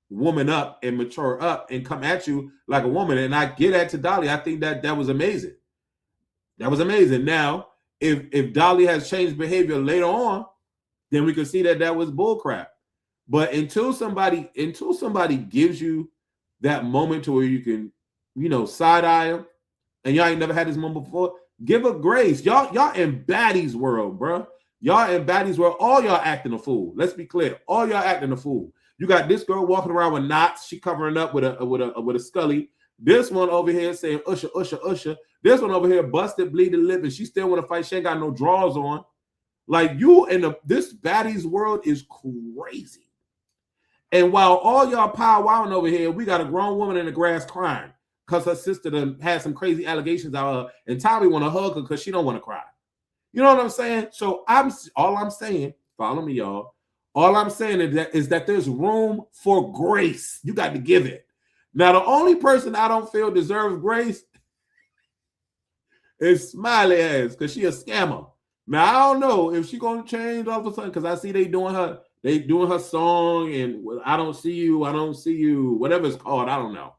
A: woman up and mature up and come at you like a woman. And I get that to Dolly. I think that was amazing. That was amazing. Now, if Dolly has changed behavior later on, then we can see that was bullcrap. But until somebody gives you that moment to where you can, side eye them, and y'all ain't never had this moment before, give her grace. Y'all in Baddies world, bro. Y'all in Baddies world. All y'all acting a fool. Let's be clear. All y'all acting a fool. You got this girl walking around with knots. She covering up with a scully. This one over here saying usher, usher, usher. This one over here busted, bleeding lip, and she still want to fight. She ain't got no drawers on. Like, you in this Baddies world is crazy. And while all y'all powwowing over here, we got a grown woman in the grass crying because her sister done had some crazy allegations out of her, and Tommy want to hug her because she don't want to cry. You know what I'm saying? So all I'm saying, follow me, y'all. All I'm saying is that there's room for grace. You got to give it. Now, the only person I don't feel deserves grace is Smiley ass, because she a scammer. Now, I don't know if she gonna change all of a sudden, because I see they doing her song, and I don't see you, whatever it's called, I don't know.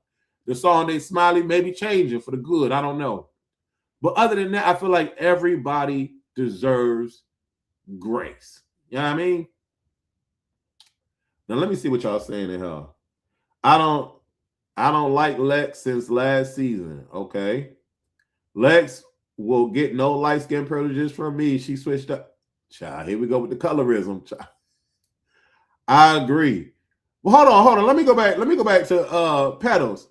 A: The song they Smiley may be changing for the good, I don't know. But other than that, I feel like everybody deserves grace. You know what I mean? Now let me see what y'all saying in here. I don't like Lex since last season. Okay. Lex will get no light skin privileges from me. She switched up. Child, here we go with the colorism. Child. I agree. Well, hold on. Let me go back to Petals.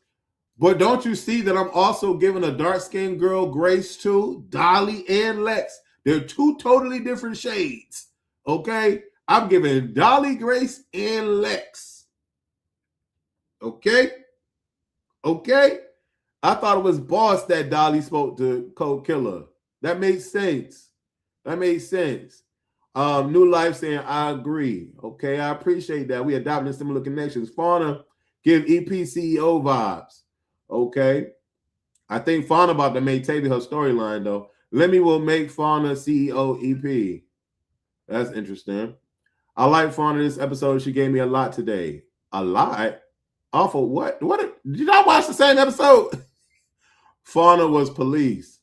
A: But don't you see that I'm also giving a dark-skinned girl grace too? Dolly and Lex. They're two totally different shades. Okay? I'm giving Dolly grace and Lex. Okay? Okay? I thought it was boss that Dolly spoke to Koldkilla. That makes sense. New Life saying, I agree. Okay, I appreciate that. We adopting similar connections. Fauna give EP CEO vibes. Okay. I think Fauna about to make Tavi her storyline, though. Lemmy will make Fauna CEO EP. That's interesting. I like Fauna this episode. She gave me a lot today. A lot? Awful. What? Did I watch the same episode? Fauna was police.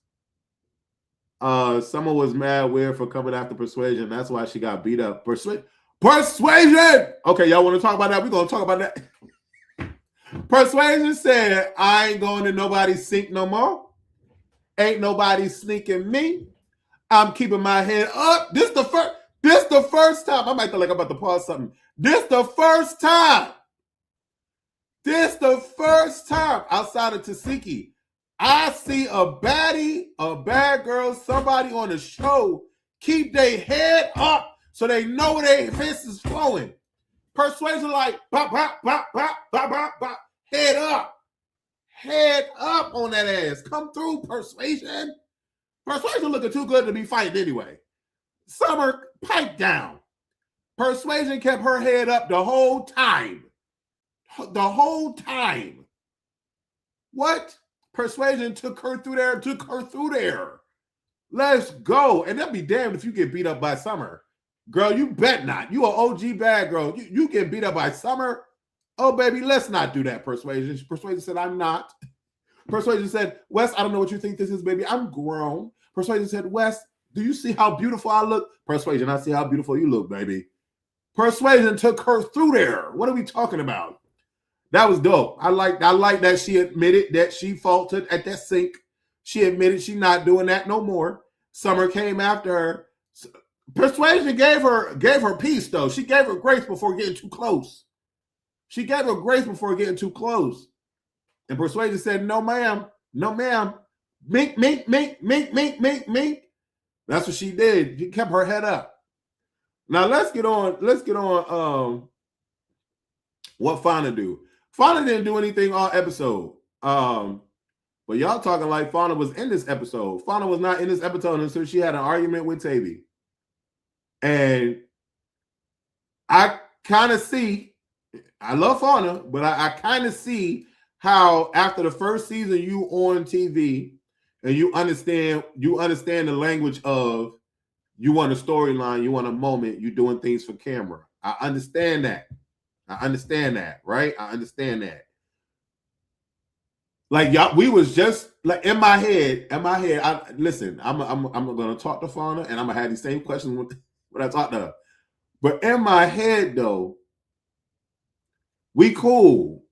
A: Someone was mad weird for coming after Persuasion. That's why she got beat up. Persuasion! Okay, y'all want to talk about that? We're going to talk about that. Persuasion said, I ain't going to nobody's sink no more. Ain't nobody sneaking me. I'm keeping my head up. This the first time. I might feel like I'm about to pause something. This the first time outside of tesehki I see a baddie, a bad girl, somebody on the show keep their head up so they know their fist is flowing. Persuasion like bop, bop, bop, bop, bop, bop, bop. Head up on that ass. Come through, Persuasion. Persuasion looking too good to be fighting anyway. Summer, pipe down. Persuasion kept her head up the whole time. What? Persuasion took her through there. Let's go. And that'd be damned if you get beat up by Summer. Girl, you bet not. You an OG bad girl. You get beat up by Summer. Oh, baby, let's not do that, Persuasion. Persuasion said, I'm not. Persuasion said, Wes, I don't know what you think this is, baby. I'm grown. Persuasion said, Wes, do you see how beautiful I look? Persuasion, I see how beautiful you look, baby. Persuasion took her through there. What are we talking about? That was dope. I like that she admitted that she faltered at that sink. She admitted she's not doing that no more. Summer came after her. Persuasion gave her peace, though. She gave her grace before getting too close. She gave her grace before getting too close. And Persuasion said, no, ma'am. No, ma'am. Mink, mink, mink, mink, mink, mink, mink. That's what she did. She kept her head up. Now let's get on what Fauna do. Fauna didn't do anything all episode. But y'all talking like Fauna was in this episode. Fauna was not in this episode until she had an argument with Tavi. And I kind of see, I love Fauna, but I kind of see how after the first season you on TV and you understand the language of you want a storyline, you want a moment, you're doing things for camera. I understand that. I understand that, right? I understand that. Like y'all, we was just like in my head. Listen, I'm gonna talk to Fauna and I'm gonna have these same questions when I talk to her. But in my head, though, we cool.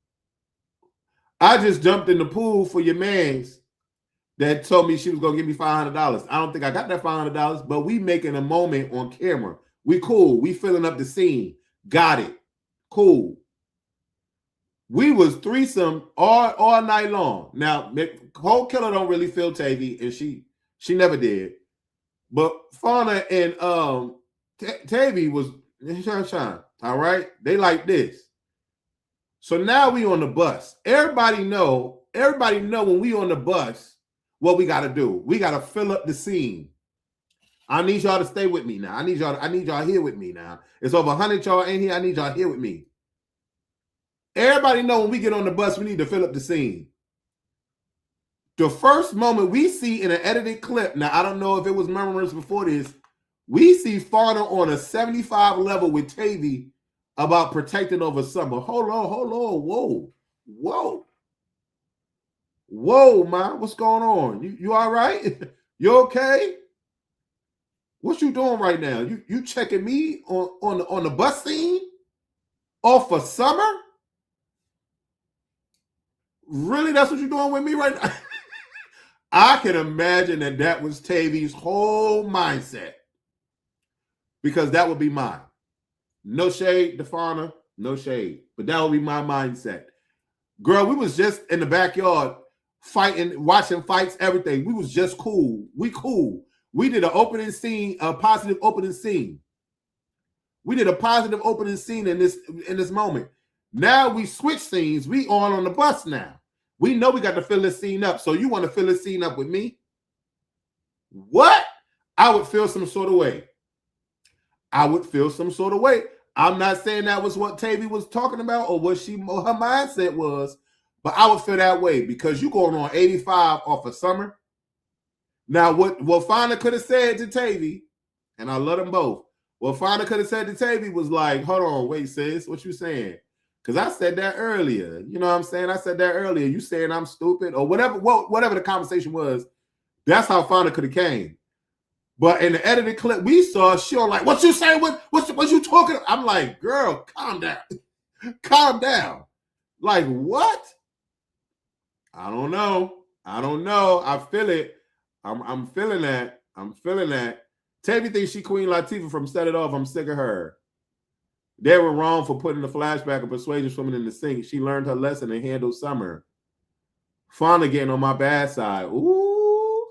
A: I just jumped in the pool for your mans that told me she was gonna give me $500. I don't think I got that $500, but we making a moment on camera. We cool. We filling up the scene. Got it. Cool. We was threesome all night long. Now, koldkilla don't really feel Tavi, and she never did. But Fauna and Tavi was shine. All right, they like this. So now we on the bus. Everybody know when we on the bus, what we got to do. We got to fill up the scene. I need y'all to stay with me now. I need y'all here with me now. It's over 100 y'all in here. I need y'all here with me. Everybody know when we get on the bus, we need to fill up the scene. The first moment we see in an edited clip, now I don't know if it was memories before this, we see Fauna on a 75 level with Tavi about protecting over Summer. Hold on, whoa, man, what's going on? You all right? You okay? What you doing right now? You checking me on the bus scene? Off for Summer? Really, that's what you're doing with me right now? I can imagine that was Tavi's whole mindset. Because that would be mine. No shade to Fauna, no shade. But that would be my mindset. Girl, we was just in the backyard fighting, watching fights, everything. We was just cool. We cool. We did an opening scene, a positive opening scene. We did a positive opening scene in this moment. Now we switch scenes. We on the bus now. We know we got to fill this scene up. So you want to fill this scene up with me? What? I would feel some sort of way. I would feel some sort of way. I'm not saying that was what Tavi was talking about or what her mindset was, but I would feel that way because you going on 85 off of Summer. Now, what Fauna could have said to Tavi, and I love them both, what Fauna could have said to Tavi was like, hold on, wait, sis, what you saying? Because I said that earlier. You know what I'm saying? I said that earlier. You saying I'm stupid or whatever the conversation was. That's how Fauna could have came. But in the edited clip we saw, she was like, what you saying? What you talking? I'm like, girl, calm down. Calm down. Like, what? I don't know. I feel it. I'm feeling that. Tavi thinks she Queen Latifah from Set It Off. I'm sick of her. They were wrong for putting the flashback of Persuasion swimming in the sink. She learned her lesson and handled Summer. Fauna getting on my bad side. Ooh.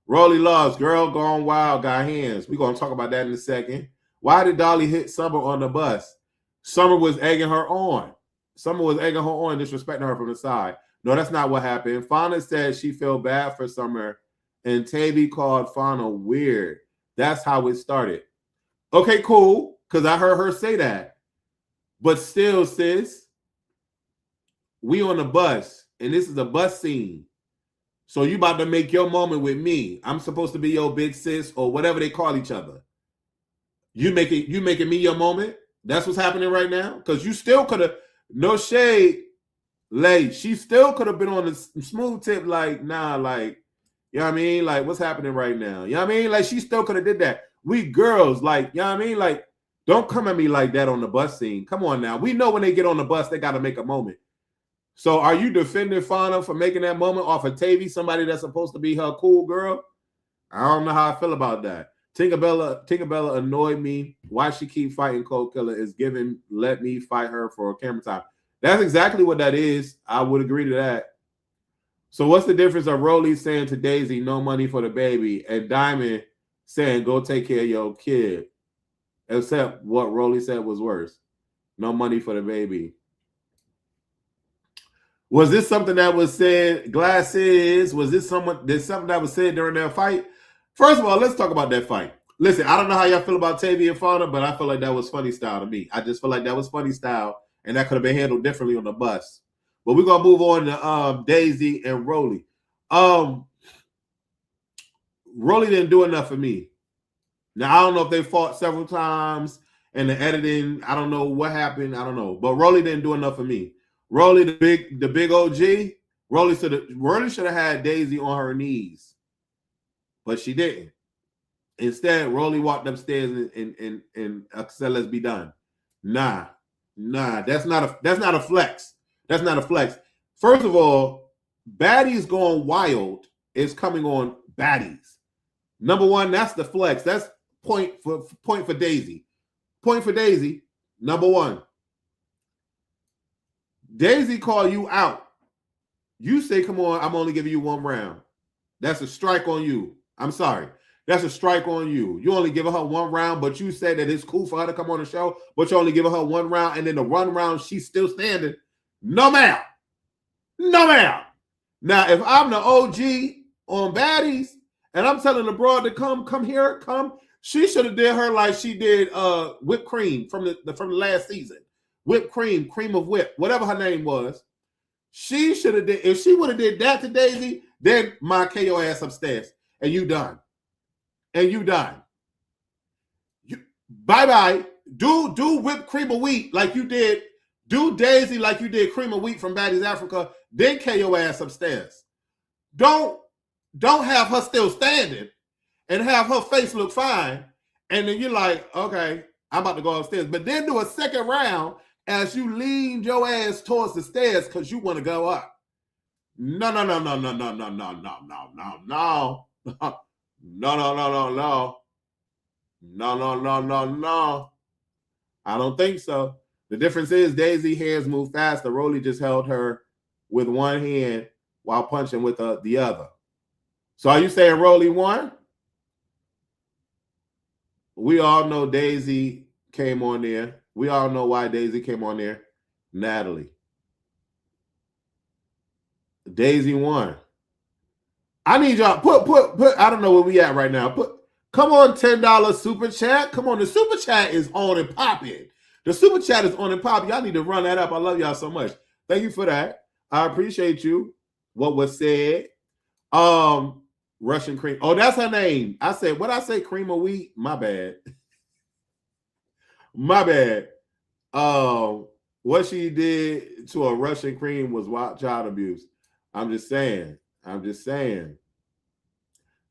A: Rollie loves. Girl gone wild. Got hands. We're going to talk about that in a second. Why did Dolly hit Summer on the bus? Summer was egging her on. Disrespecting her from the side. No, that's not what happened. Fauna said she felt bad for Summer, and Tavi called Fauna weird. That's how it started. Okay, cool, because I heard her say that. But still, sis, we on the bus, and this is a bus scene. So you about to make your moment with me. I'm supposed to be your big sis or whatever they call each other. You making me your moment? That's what's happening right now? Because you still could have, no shade, Lay, she still could have been on the smooth tip, like, nah, like, you know what I mean? Like, what's happening right now? You know what I mean? Like, she still could have did that. We girls, like, you know what I mean? Like, don't come at me like that on the bus scene. Come on now. We know when they get on the bus, they got to make a moment. So are you defending Fauna for making that moment off of Tavi, somebody that's supposed to be her cool girl? I don't know how I feel about that. Tinkabella annoyed me. Why she keep fighting Koldkilla is giving let me fight her for a camera time. That's exactly what that is. I would agree to that. So what's the difference of Rollie saying to Daisy, no money for the baby, and Diamond saying, go take care of your kid? Except what Rollie said was worse. No money for the baby. Was this something that was said, Glasses? Was this something that was said during their fight? First of all, let's talk about that fight. Listen, I don't know how y'all feel about Tavi and Fauna, but I feel like that was funny style to me. I just feel like that was funny style, and that could have been handled differently on the bus. But we're going to move on to Daisy and Rollie. Rollie didn't do enough for me. Now, I don't know if they fought several times and the editing, I don't know what happened. I don't know. But Rollie didn't do enough for me. Rollie, the big OG, Rollie should have had Daisy on her knees. But she didn't. Instead, Rollie walked upstairs and said, let's be done. Nah, that's not a flex. That's not a flex. First of all, Baddies Going Wild is coming on Baddies. Number one, that's the flex. That's point for Daisy. Point for Daisy. Number one. Daisy call you out. You say, come on, I'm only giving you one round. That's a strike on you. I'm sorry. That's a strike on you. You only give her one round, but you said that it's cool for her to come on the show, but you only give her one round, and then the 1 round, she's still standing. No, ma'am. No, ma'am. Now, if I'm the OG on Baddies, and I'm telling the broad to come here, she should have did her like she did whipped cream from the last season. Whipped cream of whip, whatever her name was. She should have did, if she would have did that to Daisy, then my KO ass upstairs. And you done. And you done. Bye-bye. Do whipped cream of wheat like you did. Do Daisy like you did cream of wheat from Baddies Africa, then KO ass upstairs. Don't have her still standing and have her face look fine. And then you're like, okay, I'm about to go upstairs. But then do a second round as you lean your ass towards the stairs because you want to go up. No. No. I don't think so. The difference is Daisy hands move faster. Rollie just held her with one hand while punching with the other. So are you saying Rollie won? We all know Daisy came on there. We all know why Daisy came on there. Natalie. Daisy won. I need y'all put. I don't know where we at right now. Come on, $10 super chat. Come on, the super chat is on and popping. The super chat is on and popping. Y'all need to run that up. I love y'all so much. Thank you for that. I appreciate you. What was said? Russian cream. Oh, that's her name. I said, what I say? Cream of wheat. My bad. My bad. What she did to a Russian cream was child abuse. I'm just saying.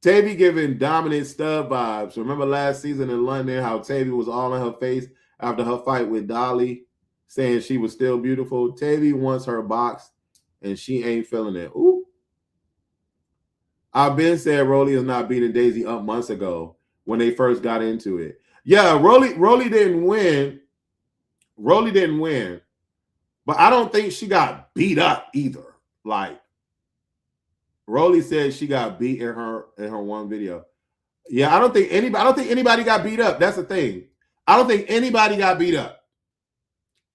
A: Tavi giving dominant stud vibes. Remember last season in London how Tavi was all in her face after her fight with Dolly, saying she was still beautiful. Tavi wants her box, and she ain't feeling it. Ooh. I've been said Rollie is not beating Daisy up months ago when they first got into it. Yeah, Rollie didn't win. Rollie didn't win, but I don't think she got beat up either. Like Rollie said she got beat in her one video. Yeah, I don't think anybody got beat up. That's the thing. I don't think anybody got beat up.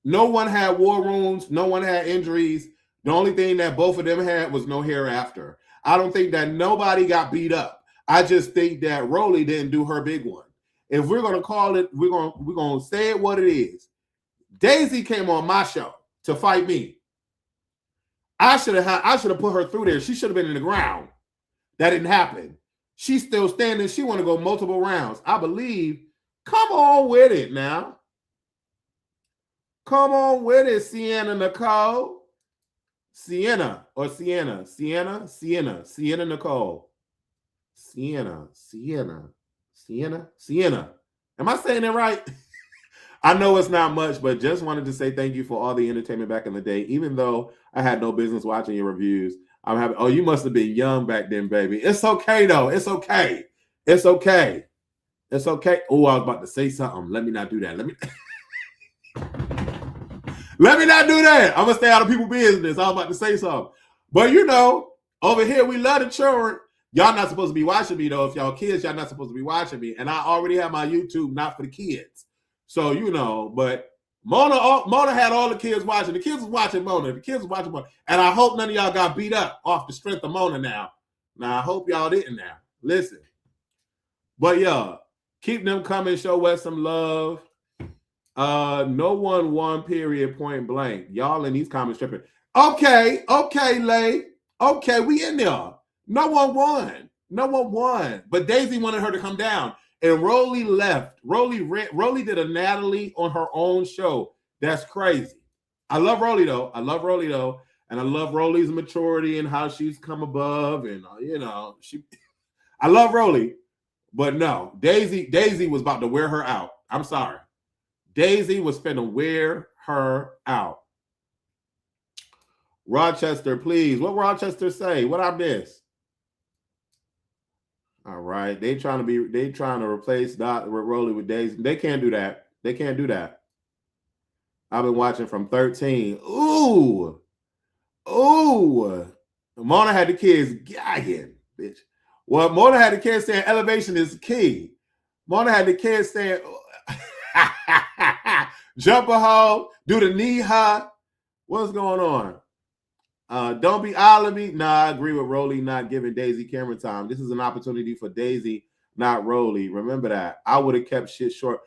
A: No one had war wounds. No one had injuries. The only thing that both of them had was no hereafter. I don't think that nobody got beat up. I just think that Rollie didn't do her big one. If we're gonna call it, we're gonna say it what it is. Daisy came on my show to fight me. I should have put her through there. She should have been in the ground. That didn't happen. She's still standing. She want to go multiple rounds. I believe. Come on with it now. Come on with it, Sienna Nicole. Sienna Nicole. Sienna. Am I saying it right? I know it's not much, but just wanted to say thank you for all the entertainment back in the day. Even though I had no business watching your reviews, I'm happy. Oh, you must have been young back then, baby. It's okay though. It's okay. It's okay. It's okay. Oh, I was about to say something. Let me not do that. Let me not do that. I'm gonna stay out of people's business. I was about to say something, but you know, over here we love the children. Y'all not supposed to be watching me though. If y'all kids, y'all not supposed to be watching me. And I already have my YouTube not for the kids. So, you know, but Mona had all the kids watching. The kids was watching Mona. The kids was watching Mona. And I hope none of y'all got beat up off the strength of Mona now. Now, I hope y'all didn't now. Listen. But, yeah, keep them coming. Show Wes some love. No one won, period, point blank. Y'all in these comments tripping. Okay, Lay. Okay, we in there. No one won. No one won. But Daisy wanted her to come down. And Rollie left. Rollie did a Natalie on her own show. That's crazy. I love Rollie though. And I love Rollie's maturity and how she's come above. And you know, I love Rollie. But no, Daisy was about to wear her out. I'm sorry. Daisy was finna wear her out. Rochester, please. What Rochester say? What I miss? All right, they trying to replace Rollie with Daisy. They can't do that. They can't do that. I've been watching from 13. Ooh. Mona had the kids gagging, bitch. Well, Mona had the kids saying elevation is key. Mona had the kids saying jump a hole, do the knee hop. What's going on? Don't be eyeing me. Nah, I agree with Rollie not giving Daisy camera time. This is an opportunity for Daisy, not Rollie. Remember that. I would have kept shit short.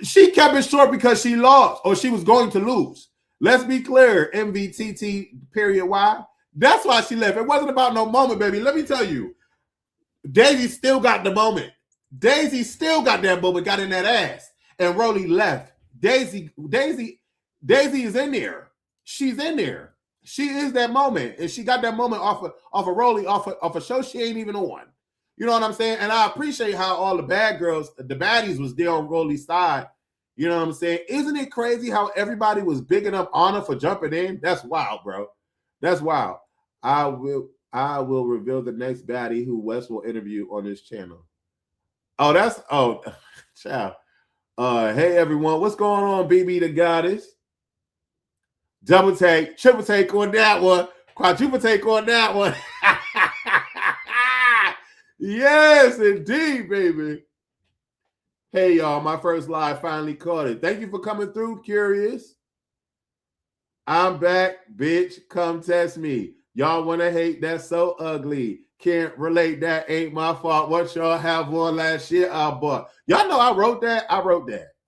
A: She kept it short because she lost or she was going to lose. Let's be clear. MVTT period Y. That's why she left. It wasn't about no moment, baby. Let me tell you. Daisy still got the moment. Daisy still got that moment, got in that ass. And Rollie left. Daisy is in there. She's in there. She is that moment, and she got that moment off of Rollie, off a show she ain't even on. You know what I'm saying? And I appreciate how all the bad girls, the baddies, was there on Rollie's side. You know what I'm saying? Isn't it crazy how everybody was bigging up Ahna for jumping in? That's wild, bro. That's wild. I will reveal the next baddie who Wes will interview on this channel. Ciao. Hey everyone, what's going on, BB the Goddess? Double take, triple take on that one, quadruple take on that one. Yes, indeed, baby. Hey, y'all, my first live finally caught it. Thank you for coming through, Curious. I'm back, bitch. Come test me. Y'all want to hate? That's so ugly. Can't relate. That ain't my fault. What y'all have on last year? I bought. Y'all know I wrote that.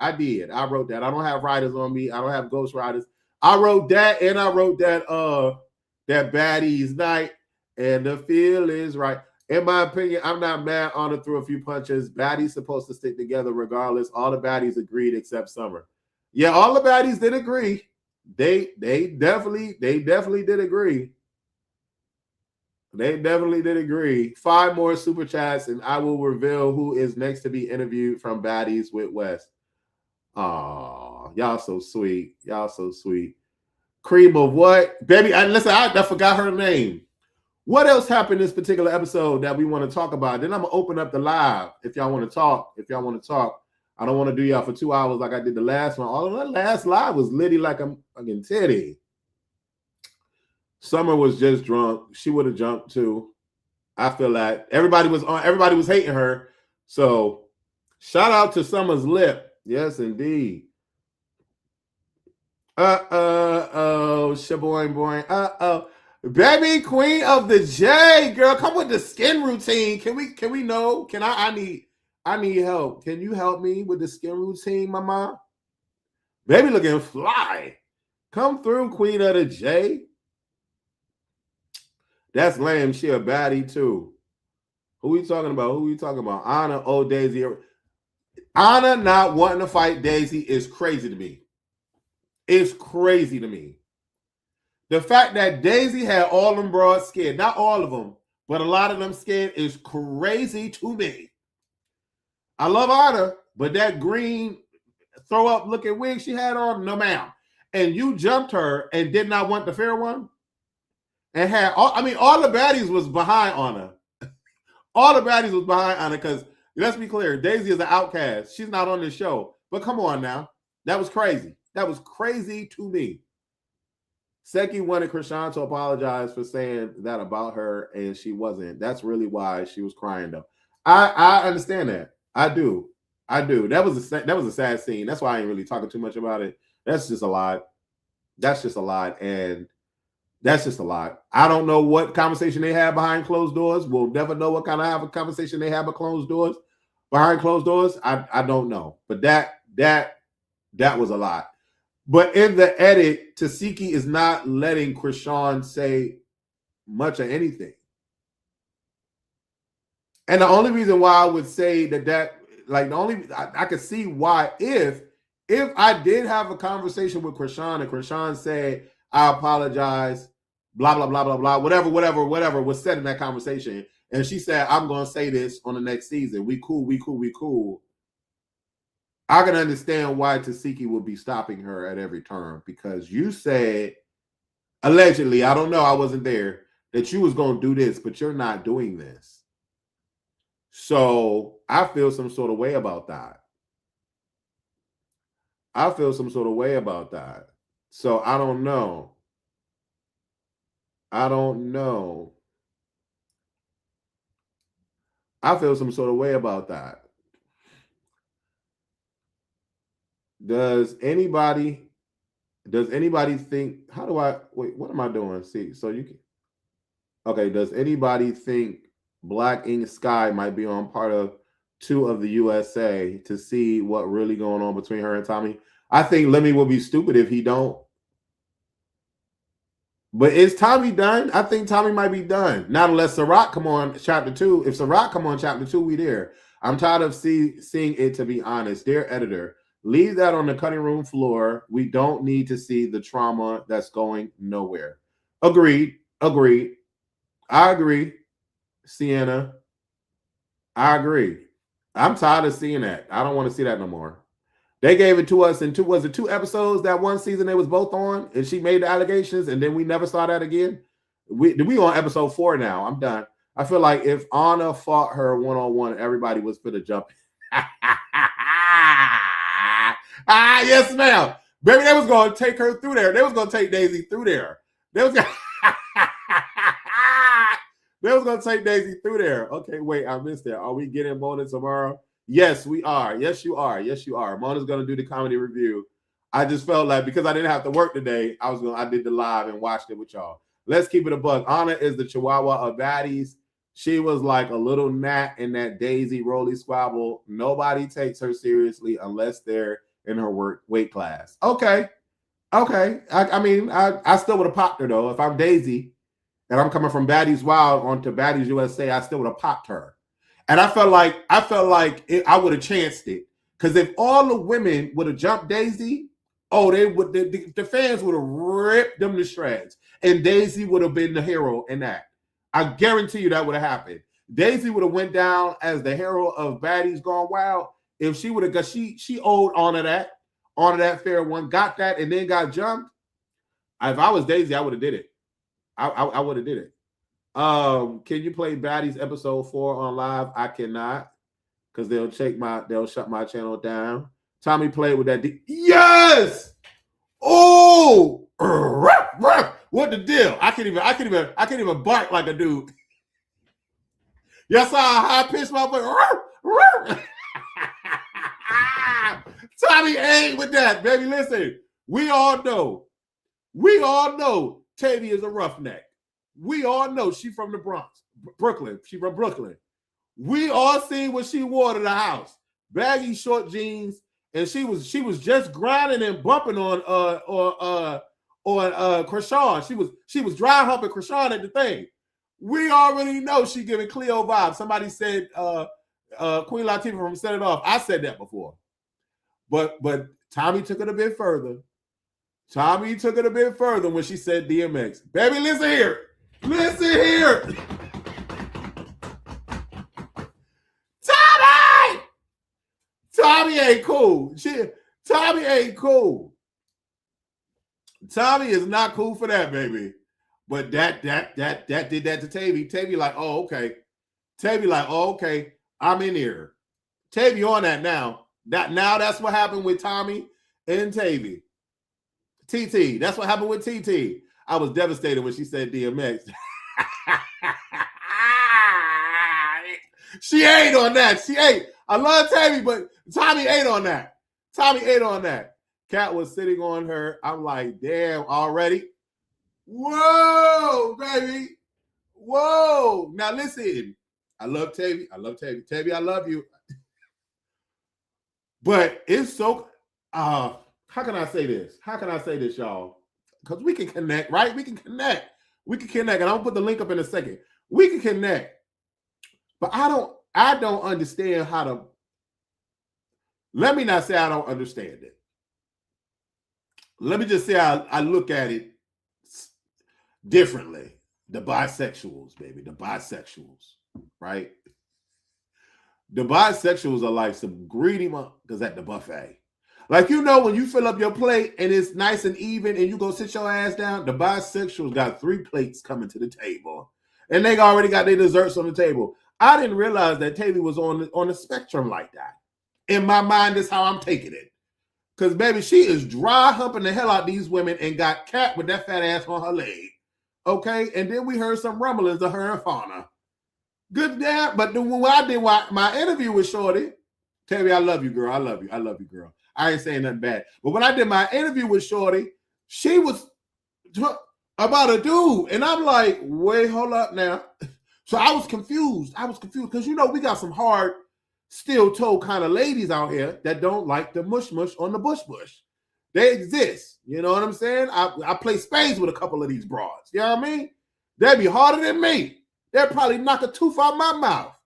A: I did. I wrote that. I don't have writers on me. I don't have ghost writers. I wrote that, and I wrote that that Baddies night, and the feel is right. In my opinion, I'm not mad. Ahna threw a few punches. Baddies supposed to stick together regardless. All the baddies agreed except Summer. Yeah, all the baddies did agree. They definitely did agree. They definitely did agree. 5 more super chats, and I will reveal who is next to be interviewed from Baddies with West. Oh, y'all so sweet. Y'all so sweet. Cream of what? Baby, I forgot her name. What else happened in this particular episode that we want to talk about? Then I'm going to open up the live if y'all want to talk. I don't want to do y'all for 2 hours like I did the last one. All of that last live was litty like a fucking titty. Summer was just drunk. She would have jumped too. I feel like everybody was hating her. So shout out to Summer's lip. Yes, indeed. Shaboing. Baby queen of the J, girl, come with the skin routine. Can we know? I need help. Can you help me with the skin routine, mama? Baby looking fly. Come through, queen of the J. That's lame. She a baddie too. Who we talking about? Ahna, oh Daisy. Ahna not wanting to fight Daisy is crazy to me. It's crazy to me. The fact that Daisy had all them broad skin, not all of them, but a lot of them skin is crazy to me. I love Ahna, but that green, throw up looking wig she had on? No, ma'am. And you jumped her and did not want the fair one? And had all the baddies was behind Ahna. All the baddies was behind Ahna because let's be clear, Daisy is an outcast. She's not on this show. But come on now. That was crazy. That was crazy to me. Seki wanted Chrisean to apologize for saying that about her, and she wasn't. That's really why she was crying, though. I understand that. I do. That was a sad scene. That's why I ain't really talking too much about it. That's just a lot. That's just a lot, and that's just a lot. I don't know what conversation they had behind closed doors. We'll never know what kind of conversation they have behind closed doors. I don't know, but that was a lot. But in the edit, tesehki is not letting Chrisean say much of anything. And the only reason why I would say I could see why if I did have a conversation with Chrisean and Chrisean said, I apologize, blah, blah, blah, blah, blah, whatever was said in that conversation. And she said, I'm going to say this on the next season. We cool. I can understand why tesehki would be stopping her at every turn because you said, allegedly, I don't know, I wasn't there, that you was going to do this, but you're not doing this. So I feel some sort of way about that. So I don't know. I feel some sort of way about that. Does anybody think, what am I doing? See, so you can, okay, does anybody think Black Ink Sky might be on part of 2 of the USA to see what really going on between her and Tommie? I think Lemmy will be stupid if he don't. But is Tommie done? I think Tommie might be done. Not unless Ciroc come on chapter 2. If Ciroc come on chapter 2, we there. I'm tired of seeing it, to be honest. Dear editor, leave that on the cutting room floor. We don't need to see the trauma that's going nowhere. Agreed. I agree, Sienna. I agree. I'm tired of seeing that. I don't want to see that no more. They gave it to us in 2 episodes that one season they was both on, and she made the allegations, and then we never saw that again. We on episode 4 now. I'm done. I feel like if Ahna fought her one-on-one, everybody was for the jump. Yes, ma'am. Baby, they was going to take her through there. They was going to take Daisy through there. They was going to take Daisy through there. Okay, wait, I missed that. Are we getting Mona tomorrow? Yes, we are. Yes, you are. Mona's going to do the comedy review. I just felt like because I didn't have to work today, I did the live and watched it with y'all. Let's keep it a buck. Ahna is the Chihuahua of Baddies. She was like a little gnat in that Daisy rollie squabble. Nobody takes her seriously unless they're in her weight class. Okay. I still would have popped her though. If I'm Daisy and I'm coming from Baddies Wild onto Baddies USA, I still would have popped her. And I felt like I would have chanced it. Because if all the women would have jumped Daisy, the fans would have ripped them to shreds. And Daisy would have been the hero in that. I guarantee you that would have happened. Daisy would have went down as the hero of Baddies Gone Wild. If she would have got, she owed Ahna that fair one, got that, and then got jumped. If I was Daisy, I would have did it. I would have did it. Can you play Baddies episode 4 on live? I cannot, because they'll shut my channel down. Tommie played with that. Yes. Oh, what the deal? I can't even bark like a dude. Y'all saw how high pitched my voice. Tommie ain't with that, baby. Listen, we all know Tavi is a roughneck. We all know she from the Bronx, Brooklyn. She from Brooklyn. We all seen what she wore to the house. Baggy short jeans, and she was just grinding and bumping on Chrisean. She was dry humping Chrisean at the thing. We already know she giving Cleo vibes. Somebody said Queen Latifah from Set It Off. I said that before. But Tommie took it a bit further. Tommie took it a bit further when she said DMX. Baby, listen here. Listen here. Tommie ain't cool. Tommie ain't cool. Tommie is not cool for that, baby. But that did that to Tavi. Tavi like, oh, okay. Tavi like, oh, okay. I'm in here. Tavi on that now. That's what happened with Tommie and Tavi. TT. That's what happened with TT. I was devastated when she said DMX. She ain't on that. She ain't. I love Tavi, but Tommie ain't on that. Tommie ain't on that. Cat was sitting on her. I'm like, damn, already? Whoa, baby. Whoa. Now listen. I love Tavi. I love Tavi. Tavi, I love you. But it's so how can I say this? How can I say this, y'all? Because we can connect, right? We can connect. We can connect. And I'll put the link up in a second. We can connect. But I don't understand how to. Let me not say I don't understand it. Let me just say I look at it differently. The bisexuals, baby. The bisexuals, right? The bisexuals are like some greedy motherfuckers at the buffet. Like, you know, when you fill up your plate and it's nice and even and you go sit your ass down, the bisexuals got 3 plates coming to the table. And they already got their desserts on the table. I didn't realize that Tavi was on the spectrum like that. In my mind, that's how I'm taking it. Because, baby, she is dry humping the hell out these women and got Cat with that fat ass on her leg. Okay? And then we heard some rumblings of her and Fauna. Good damn. But when I did my interview with Shorty, Tavi, I love you, girl. I love you. I love you, girl. I ain't saying nothing bad. But when I did my interview with Shorty, she was about a dude. And I'm like, wait, hold up now. So I was confused. Because, you know, we got some hard, steel-toe kind of ladies out here that don't like the mush on the bush. They exist. You know what I'm saying? I play spades with a couple of these broads. You know what I mean? They'd be harder than me. They'd probably knock a tooth out my mouth.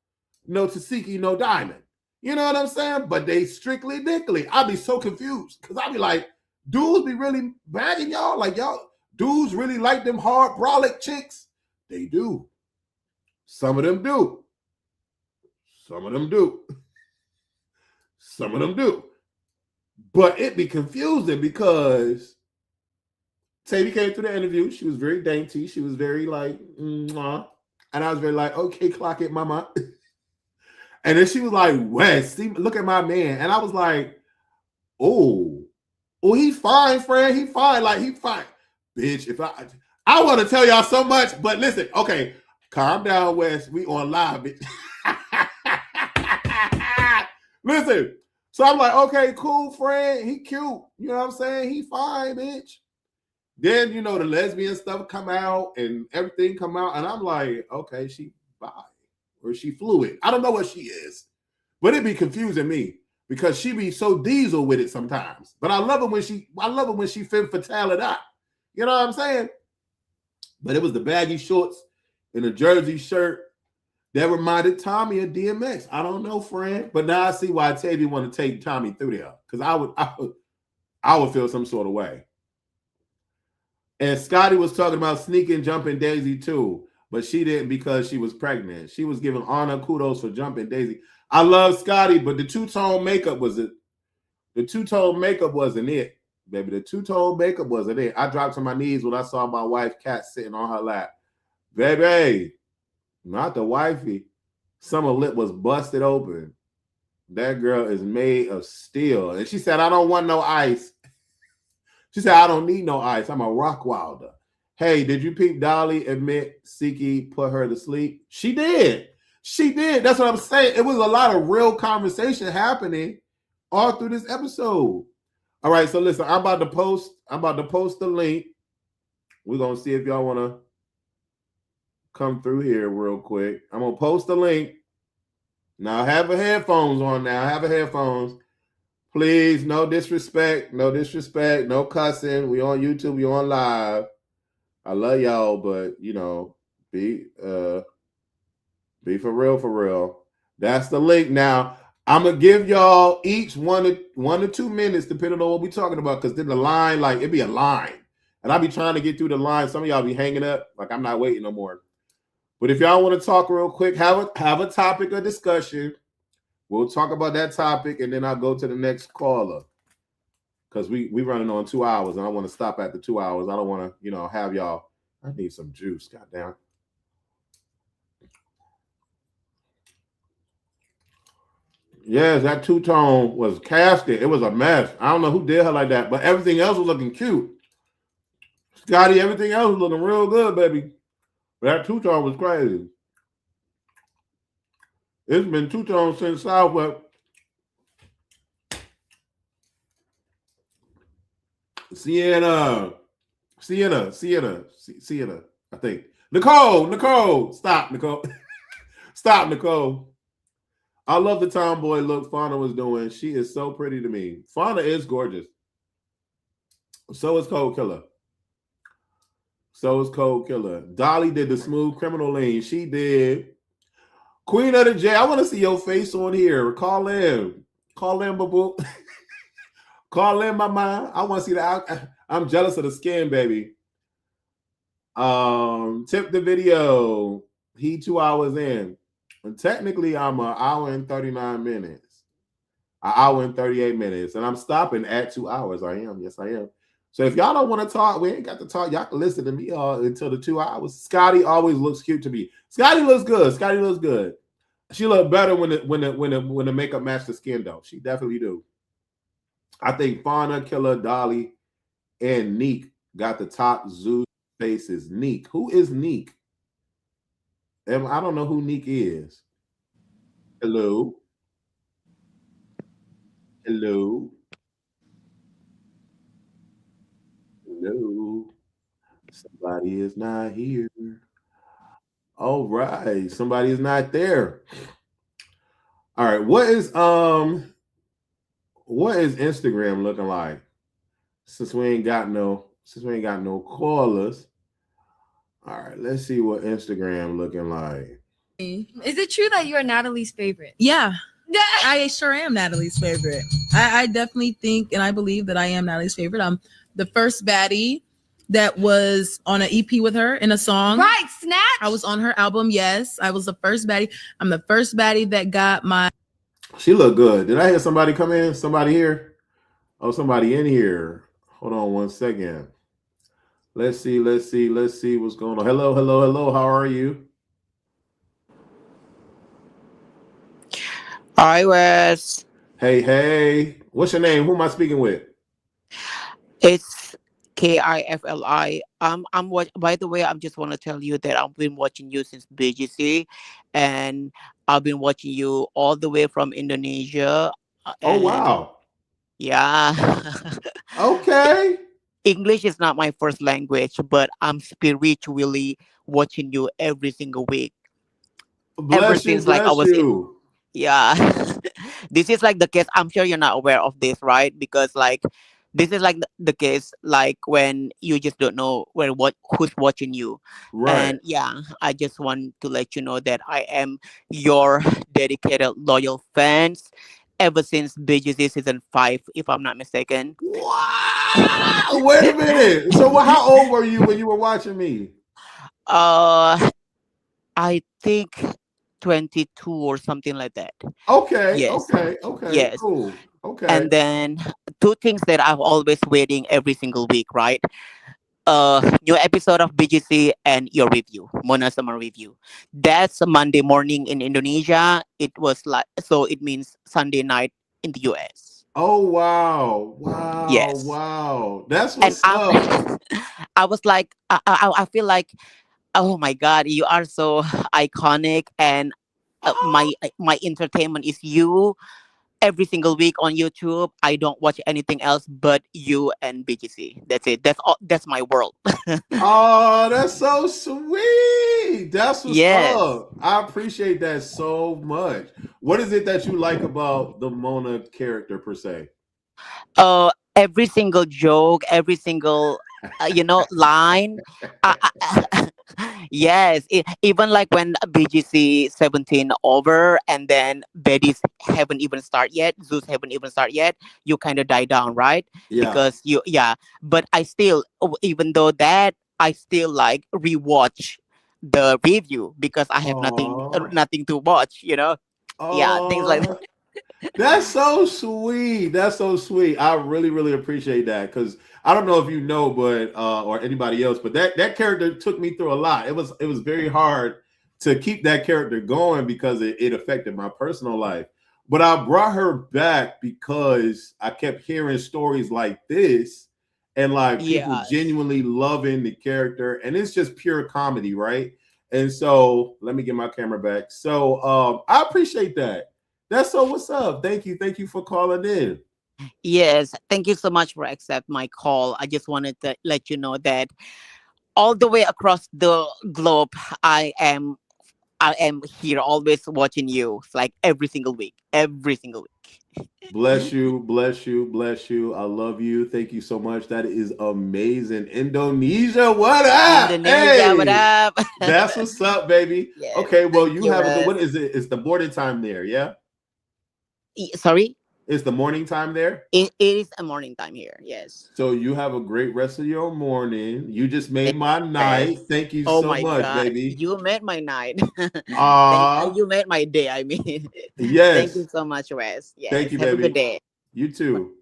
A: No tesehki, no diamond. You know what I'm saying? But they strictly dickly. I'd be so confused. Because I'd be like, dudes be really bagging y'all? Like, y'all, dudes really like them hard brolic chicks? They do. Some of them do. Some of them do. Some of them do. But it be confusing because Tavi came through the interview. She was very dainty. She was very like, mwah. And I was very like, okay, clock it, mama. And then she was like, Wes, see, look at my man. And I was like, oh, he fine, friend. He fine. Like, he fine. Bitch, if I want to tell y'all so much, but listen, okay, calm down, Wes. We on live, bitch. Listen. So I'm like, okay, cool, friend. He cute. You know what I'm saying? He fine, bitch. Then, you know, the lesbian stuff come out and everything come out. And I'm like, okay, she bi or she fluid. I don't know what she is. But it be confusing me because she be so diesel with it sometimes. But I love it when she femme fatale it out. You know what I'm saying? But it was the baggy shorts and a jersey shirt that reminded Tommie of DMX. I don't know, friend. But now I see why Tavi want to take Tommie through there. Because I would feel some sort of way. And Scotty was talking about sneaking jumping Daisy too. But she didn't because she was pregnant. She was giving Ahna kudos for jumping Daisy. I love Scotty, but the two-tone makeup was it. The two-tone makeup wasn't it, baby. The two-tone makeup wasn't it. I dropped to my knees when I saw my wife Cat sitting on her lap. Baby. Not the wifey. Summer lip was busted open. That girl is made of steel. And she said, I don't want no ice. She said, I don't need no ice. I'm a rock wilder. Hey, did you peep Dolly admit Suki put her to sleep? She did. She did. That's what I'm saying. It was a lot of real conversation happening all through this episode. All right, so listen, I'm about to post the link. We're going to see if y'all want to come through here real quick. I'm gonna post the link. Now have the headphones on now. Have the headphones. Please, no disrespect, no cussing. We on YouTube, we on live. I love y'all, but you know, be for real. That's the link. Now, I'm gonna give y'all each one to 2 minutes, depending on what we're talking about, because then the line, like it'd be a line. And I'll be trying to get through the line. Some of y'all be hanging up, like I'm not waiting no more. But if y'all want to talk real quick, have a topic of discussion. We'll talk about that topic, and then I'll go to the next caller. because we running on 2 hours, and I want to stop at the 2 hours. I don't want to, have y'all. I need some juice. Goddamn. Yes, that two-tone was casted. It was a mess. I don't know who did her like that, but everything else was looking cute. Scotty, everything else was looking real good, baby. But that two-tone was crazy. It's been two-tone since Southwest. Sienna, I think. Nicole, stop, Nicole. Stop, Nicole. I love the tomboy look Fauna was doing. She is so pretty to me. Fauna is gorgeous. So is koldkilla. Dolly did the smooth criminal lean. She did. Queen of the J. I want to see your face on here. Call in, boo. Call in, mama. I want to see that. I'm jealous of the skin, baby. Tip the video. He 2 hours in. And technically, I'm an hour and 39 minutes. An hour and 38 minutes. And I'm stopping at 2 hours. I am. Yes, I am. So if y'all don't want to talk, we ain't got to talk. Y'all can listen to me until the 2 hours. Scotty always looks cute to me. Scotty looks good. She look better when the makeup match the skin, though. She definitely do. I think Fauna, Killer, Dolly, and Neek got the top Zeus faces. Neek. Who is Neek? I don't know who Neek is. Hello. Somebody is not here. All right. Somebody is not there. All right. What is Instagram looking like? Since we ain't got no callers. All right, let's see what Instagram looking like.
B: Is it true that you're Natalie's favorite?
C: Yeah. I sure am Natalie's favorite. I definitely think and I believe that I am Natalie's favorite. I'm the first baddie that was on an EP with her in a song.
B: Right, Snatch.
C: I was on her album. Yes, I was the first baddie. I'm the first baddie that got my.
A: She looked good. Did I hear somebody come in? Somebody here? Oh, somebody in here. Hold on 1 second. Let's see what's going on. Hello. How are you?
D: Hi, Wes.
A: Hey. What's your name? Who am I speaking with?
D: It's KIFLI. By the way, I just want to tell you that I've been watching you since BGC, and I've been watching you all the way from Indonesia.
A: Oh, wow.
D: Yeah.
A: Okay.
D: English is not my first language, but I'm spiritually watching you every single week.
A: Bless you.
D: Yeah. This is like the case. I'm sure you're not aware of this, right? Because like this is like the case like when you just don't know who's watching you.
A: Right.
D: And yeah, I just want to let you know that I am your dedicated loyal fans ever since BGC season 5, if I'm not mistaken.
A: Wow. Wait a minute. So how old were you when you were watching me?
D: I think 22 or something like that.
A: Okay.
D: Yes.
A: Okay.
D: Yes.
A: Cool. Okay.
D: And then 2 things that I'm always waiting every single week, right? New episode of BGC and your review, Mona Summer review. That's a Monday morning in Indonesia. It was like, so it means Sunday night in the US.
A: Oh, wow.
D: Yes.
A: Wow. That's what's up.
D: I was like, I feel like, oh my God, you are so iconic, and my entertainment is you. Every single week on YouTube, I don't watch anything else but you and BGC. That's it. That's all. That's my world.
A: Oh, that's so sweet. That's what's
D: Yes.
A: up. I appreciate that so much. What is it that you like about the Mona character per se?
D: Every single joke, every single line. Yes, even like when BGC 17 over, and then Baddies haven't even started yet, Zeus haven't even started yet, you kind of die down, right?
A: Yeah.
D: Because but I still, even though that, I still like rewatch the review because I have nothing to watch, Yeah, things like that.
A: That's so sweet. That's so sweet. I really, really appreciate that because I don't know if you know, but or anybody else, but that character took me through a lot. It was very hard to keep that character going because it affected my personal life. But I brought her back because I kept hearing stories like this and like people
D: Yes.
A: genuinely loving the character, and it's just pure comedy, right? And so let me get my camera back. So I appreciate that. That's so what's up. Thank you for calling in.
D: Yes. Thank you so much for accepting my call. I just wanted to let you know that all the way across the globe, I am here always watching you like every single week. Every single week.
A: Bless you, bless you, bless you. I love you. Thank you so much. That is amazing. Indonesia, what up?
D: Indonesia, what up?
A: That's what's up, baby.
D: Yes.
A: Okay, well, you
D: you,
A: have a good,
D: Russ.
A: what is it? It's the morning time there, yeah?
D: Sorry?
A: It's the morning time there?
D: It is a morning time here. Yes.
A: So you have a great rest of your morning. You just made my night. Thank you
D: Oh
A: so
D: my
A: much,
D: God.
A: baby.
D: You made my night.
A: Aw.
D: You made my day, I mean.
A: Yes.
D: Thank you so much, Wes. Yes.
A: Thank you,
D: Have
A: baby.
D: a good day.
A: You too.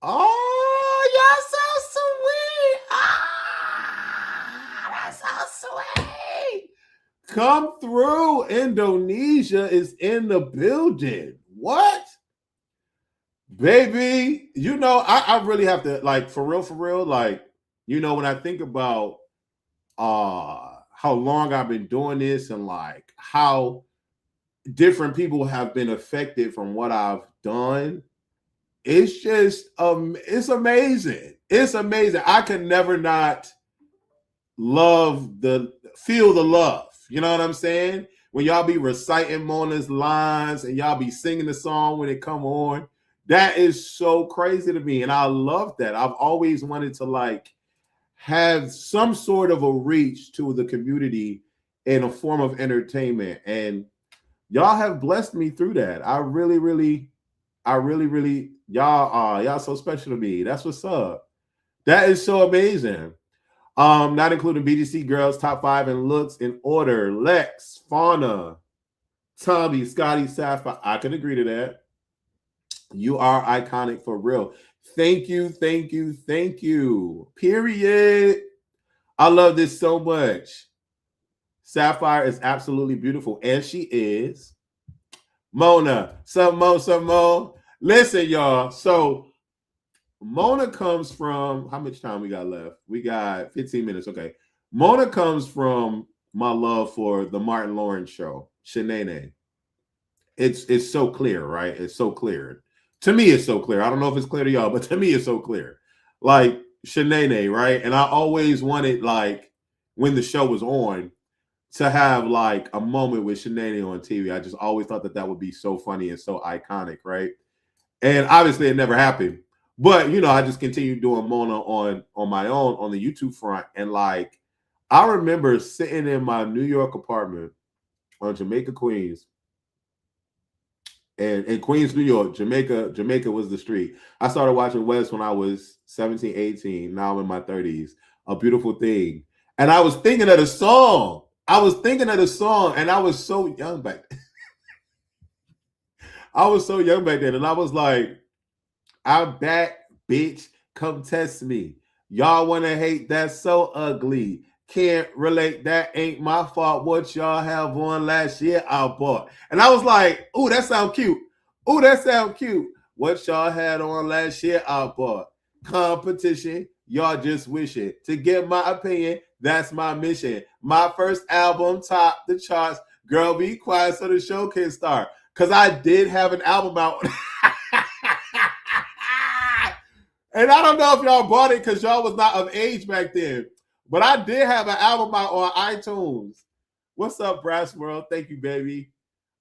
A: Oh, you're so sweet. Ah, that's so sweet. Come through. Indonesia is in the building. What? Baby, you know, I really have to, like, for real, like, you know, when I think about how long I've been doing this and like how different people have been affected from what I've done, it's just it's amazing. It's amazing. I can never not feel the love. You know what I'm saying? When y'all be reciting Mona's lines and y'all be singing the song when it come on, that is so crazy to me. And I love that. I've always wanted to like have some sort of a reach to the community in a form of entertainment. And y'all have blessed me through that. I really, y'all so special to me. That's what's up. That is so amazing. Not including BGC girls, top 5 in looks in order. Lex, Fauna, Tommie, Scotty, Sapphire. I can agree to that. You are iconic for real. Thank you. Period. I love this so much. Sapphire is absolutely beautiful, and she is. Mona, some more. Listen, y'all. So Mona comes from, how much time we got left? We got 15 minutes. Okay. Mona comes from my love for the Martin Lawrence show, Shanae. It's so clear, right? It's so clear. To me, it's so clear. I don't know if it's clear to y'all, but to me, it's so clear. Like Shanae, right? And I always wanted, like, when the show was on, to have like a moment with Shanae on TV. I just always thought that would be so funny and so iconic, right? And obviously, it never happened. But you know, I just continued doing Mona on my own on the YouTube front, and like, I remember sitting in my New York apartment on Jamaica, Queens. And in Queens, New York, Jamaica was the street. I started watching West when I was 17, 18. Now I'm in my 30s. A Beautiful Thing. And I was thinking of the song. And I was so young back then. And I was like, I'm back, bitch. Come test me. Y'all want to hate? That's so ugly. Can't relate. That ain't my fault. What y'all have on last year, I bought. And I was like, ooh, that sound cute. What y'all had on last year, I bought. Competition, y'all just wishing. To get my opinion, that's my mission. My first album topped the charts. Girl, be quiet so the show can start. Because I did have an album out. And I don't know if y'all bought it because y'all was not of age back then. But I did have an album out on iTunes. What's up, Brass World? Thank you, baby.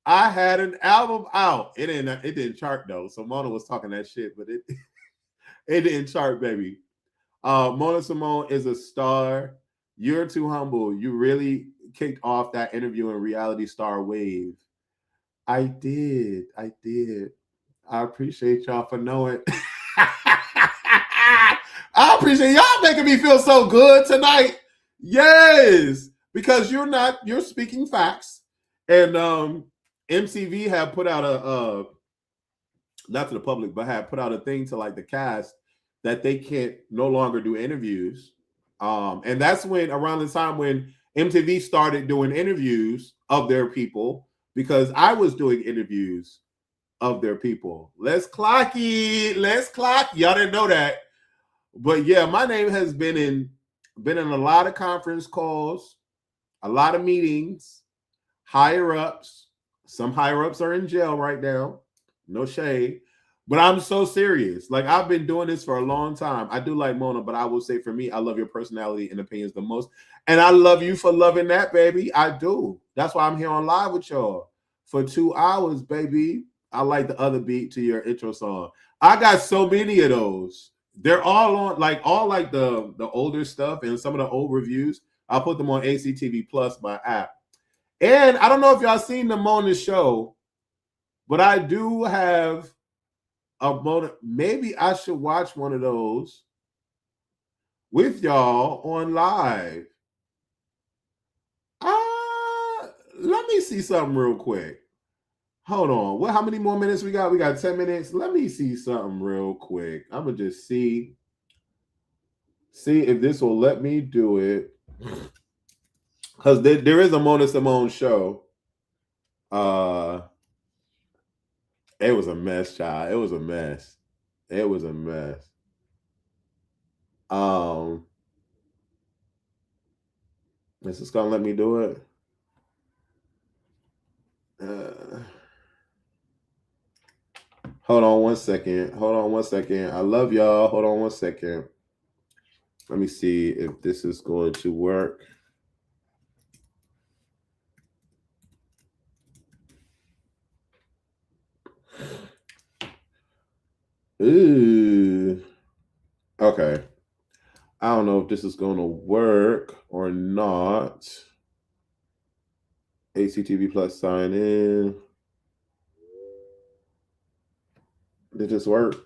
A: I had an album out. It didn't chart though. So Mona was talking that shit, but it didn't chart, baby. Mona Simone is a star. You're too humble. You really kicked off that interview in Reality Star Wave. I did. I appreciate y'all for knowing. I appreciate y'all making me feel so good tonight. Yes, because you're speaking facts. And MTV had put out a not to the public, but had put out a thing to like the cast that they can't no longer do interviews. And that's when around the time when MTV started doing interviews of their people, because I was doing interviews of their people. Let's clock it. Let's clock. Y'all didn't know that. But yeah, my name has been in a lot of conference calls, a lot of meetings, higher ups. Some higher ups are in jail right now. No shade. But I'm so serious. Like, I've been doing this for a long time. I do like Mona, but I will say for me, I love your personality and opinions the most. And I love you for loving that, baby. I do. That's why I'm here on live with y'all for 2 hours, baby. I like the other beat to your intro song. I got so many of those. They're all on, like, all like the older stuff and some of the old reviews. I'll put them on ACTV Plus, my app. And I don't know if y'all seen them on the show, but I do have a motor. Maybe I should watch one of those with y'all on live. Let me see something real quick. Hold on. How many more minutes we got? We got 10 minutes. Let me see something real quick. I'm gonna just see if this will let me do it. Because there is a Mona Simone show. It was a mess, child. It was a mess. It was a mess. This is gonna let me do it. Hold on one second. Hold on one second. I love y'all. Hold on one second. Let me see if this is going to work. Ooh. Okay. I don't know if this is going to work or not. ACTV Plus sign in. Did this work?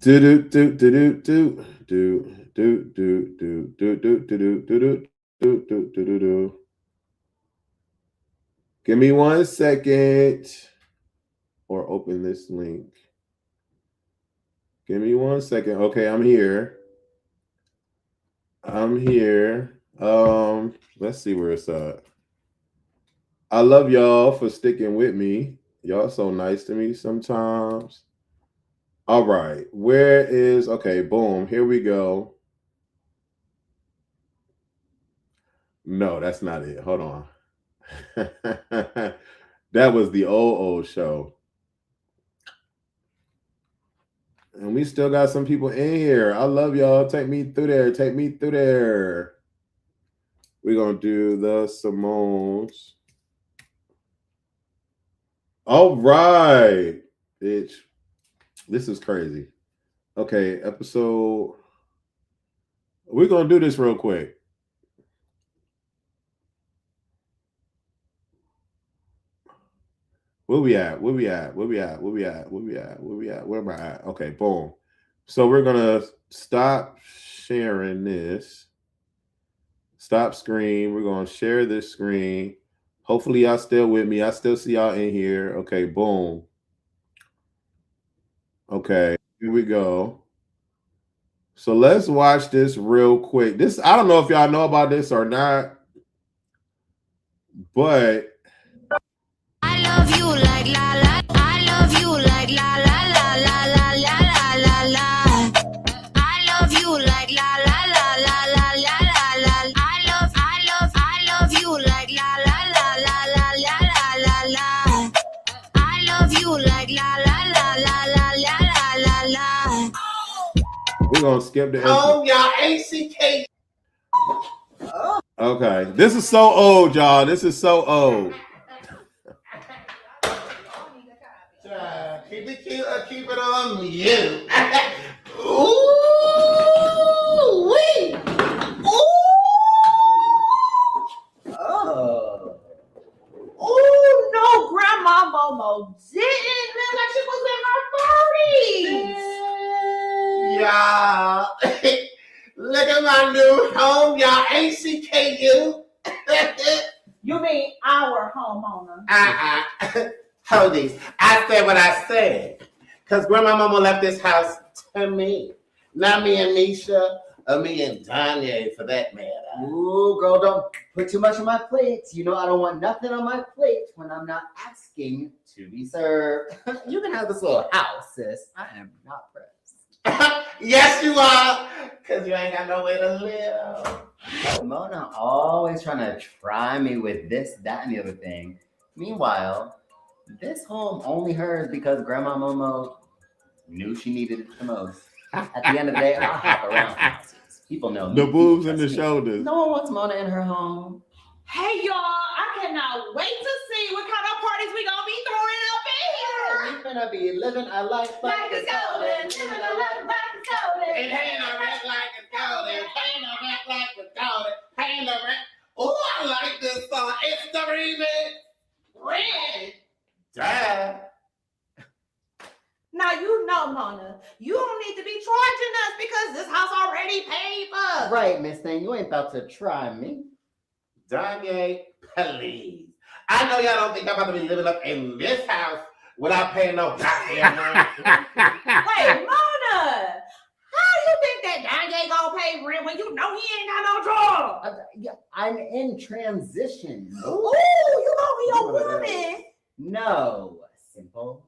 A: Do do do do do do do do do do do do do do do do do do. Give me 1 second, or open this link. Give me 1 second. Okay, I'm here. I'm here. Let's see where it's at. I love y'all for sticking with me. Y'all so nice to me sometimes. All right, where is, okay, boom, here we go. No, that's not it. Hold on. That was the old show. And we still got some people in here. I love y'all. Take me through there. Take me through there. We're going to do the Simones. All right, bitch. This is crazy. Okay, episode. We're going to do this real quick. Where we at? Where we at? Where we at? Where we at? Where we at? Where we at? Where am I at? Okay, boom. So we're going to stop sharing this. Stop screen. We're going to share this screen. Hopefully y'all still with me. I still see y'all in here. Okay, boom. Okay, here we go. So let's watch this real quick. This, I don't know if y'all know about this or not, but
E: I love you like la la. I love you like la la la la la la la la. I love you like la la la la la la la. I love you like la la la la la la la la. I love you like la la la la la la la la.
A: we're gonna skip the
F: Oh, y'all ACK.
A: Okay, this is so old, y'all. This is so old.
F: Keep it on you. Ooh, wee. Ooh. Oh no, Grandma Momo didn't look like she was in her 40s. Yeah. Look at my new home, y'all. ACKU. You mean our homeowner?
A: Holdies, I said what I said. Because Grandma Mama left this house to me. Not me and Misha, or me and Danye for that matter.
G: Ooh, girl, don't put too much on my plate. You know I don't want nothing on my plate when I'm not asking to be served. You can have this little house, sis. I am not pressed.
A: Yes, you are. Because you ain't got nowhere to live.
G: Mona always trying to try me with this, that, and the other thing. Meanwhile, this home only hers because Grandma Momo knew she needed it the most. At the end of the day, I'll hop around houses. People know
A: The
G: me.
A: boobs
G: People
A: and the
G: trust me.
A: shoulders.
G: No one wants Mona in her home.
F: Hey, y'all, I cannot wait to see what kind of parties we gonna be throwing up in here.
G: We finna be living a life
F: Like it's golden, living a life like it's golden.
A: It ain't no rent like it's golden. Ain't no rent like it's golden. Ain't no rent. Oh, I like this song. It's the remix. Red. Duh.
F: Now you know, Mona, you don't need to be charging us because this house already paid for.
G: Right, Miss Thing, you ain't about to try me.
A: Danye, please. I know y'all don't think I'm about to be living up in this house without paying no goddamn rent.
F: Wait, Mona, how you think that Danye gonna pay rent when you know he ain't got no job?
G: Yeah, I'm in transition.
F: Ooh, you gonna be a woman.
G: No, simple.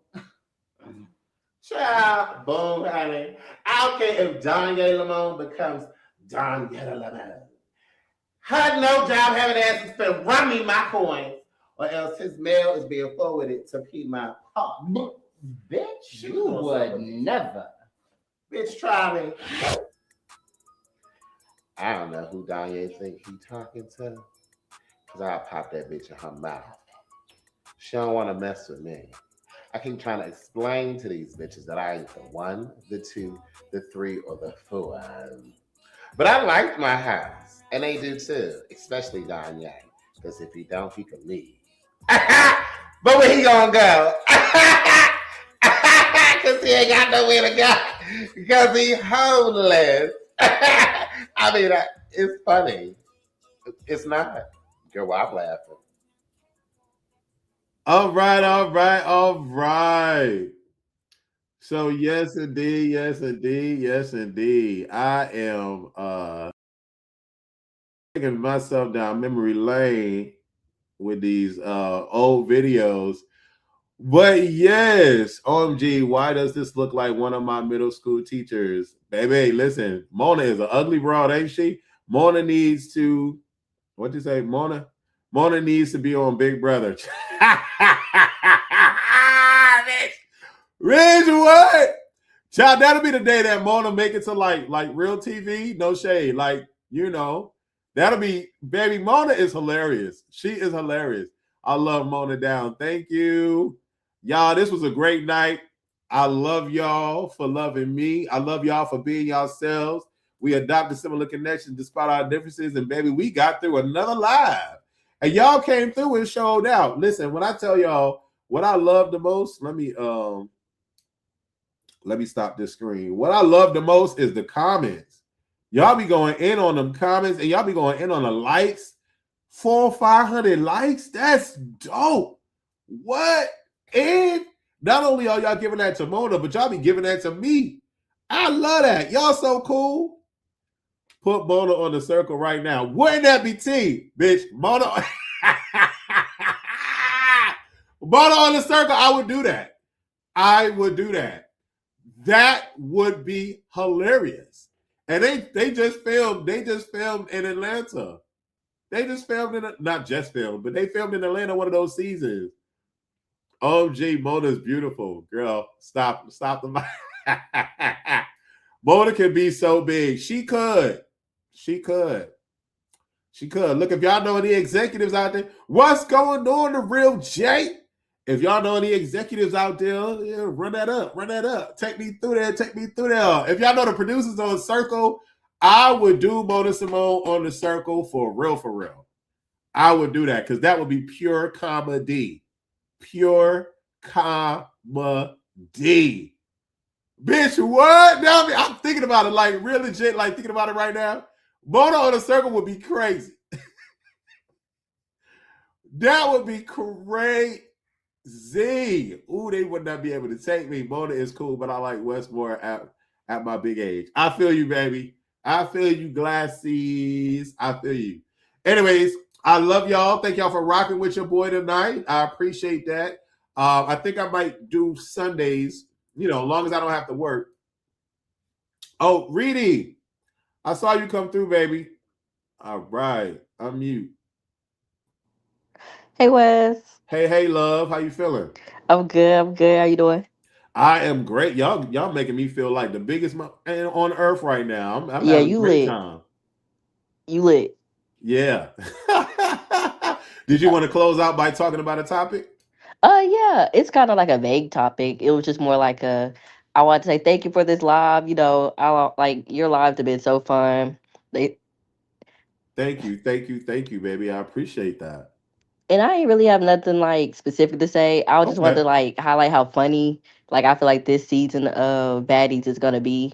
A: Child, boom, honey. I don't care if Danye Lamone becomes Danye Lamone. Her no job having ass is finna run me my coins, or else his mail is being forwarded to P my pop.
G: Bitch, you would never.
A: Bitch, try me. I don't know who Danye think he talking to, because I'll pop that bitch in her mouth. She don't want to mess with me. I keep trying to explain to these bitches that I ain't the 1, the 2, the 3, or the 4. But I like my house, and they do too, especially Danye, because if he don't, he can leave. But where he gonna go? Because he ain't got nowhere to go, because he homeless. I mean, it's funny. It's not. Girl, I'm laughing. All right. So yes, indeed. I am taking myself down memory lane with these old videos. But yes, OMG, why does this look like one of my middle school teachers? Baby, listen, Mona is an ugly broad, ain't she? Mona needs to, what'd you say, Mona? Mona needs to be on Big Brother. Rich, what? Child, that'll be the day that Mona make it to like real TV. No shade. Like, you know, that'll be, baby, Mona is hilarious. She is hilarious. I love Mona down. Thank you. Y'all, this was a great night. I love y'all for loving me. I love y'all for being yourselves. We adopted similar connections despite our differences. And baby, we got through another live. And y'all came through and showed out. Listen, when I tell y'all what I love the most, let me stop this screen. What I love the most is the comments. Y'all be going in on them comments and y'all be going in on the likes. 400 or 500 likes. That's dope. What? And not only are y'all giving that to Mona, but y'all be giving that to me. I love that. Y'all so cool. Put Mona on the circle right now. Wouldn't that be tea, bitch? Mona. Mona on the circle. I would do that. That would be hilarious. And they just filmed in Atlanta. They just filmed in not just filmed, but they filmed in Atlanta one of those seasons. OMG, Mona's beautiful. Girl, stop the mic. Mona can be so big. She could. Look, if y'all know any executives out there, what's going on, the real J? If y'all know any executives out there, yeah, run that up. Take me through there. If y'all know the producers on Circle, I would do Mona Simone on the Circle for real. I would do that because that would be pure comedy. Bitch, what? Now I'm thinking about it like real legit, like thinking about it right now. Mona on the Circle would be crazy. That would be crazy. Ooh, they would not be able to take me. Mona is cool, but I like Westmore at my big age. I feel you, baby. I feel you, Glassies. I feel you. Anyways, I love y'all. Thank y'all for rocking with your boy tonight. I appreciate that. I think I might do Sundays, as long as I don't have to work. Oh, Reedy, I saw you come through, baby. All right, unmute.
H: Hey Wes.
A: Hey, love. How you feeling?
H: I'm good. How you doing?
A: I am great. Y'all making me feel like the biggest man on earth right now. I'm
H: Yeah,
A: having
H: you
A: a great
H: lit.
A: time.
H: You lit.
A: Yeah. Did you want to close out by talking about a topic?
H: Yeah, it's kind of like a vague topic. It was just more like I want to say thank you for this live. I like your lives have been so fun.
A: Thank you, baby. I appreciate that.
H: And I ain't really have nothing like specific to say. I just wanted to like highlight how funny like I feel like this season of Baddies is gonna be.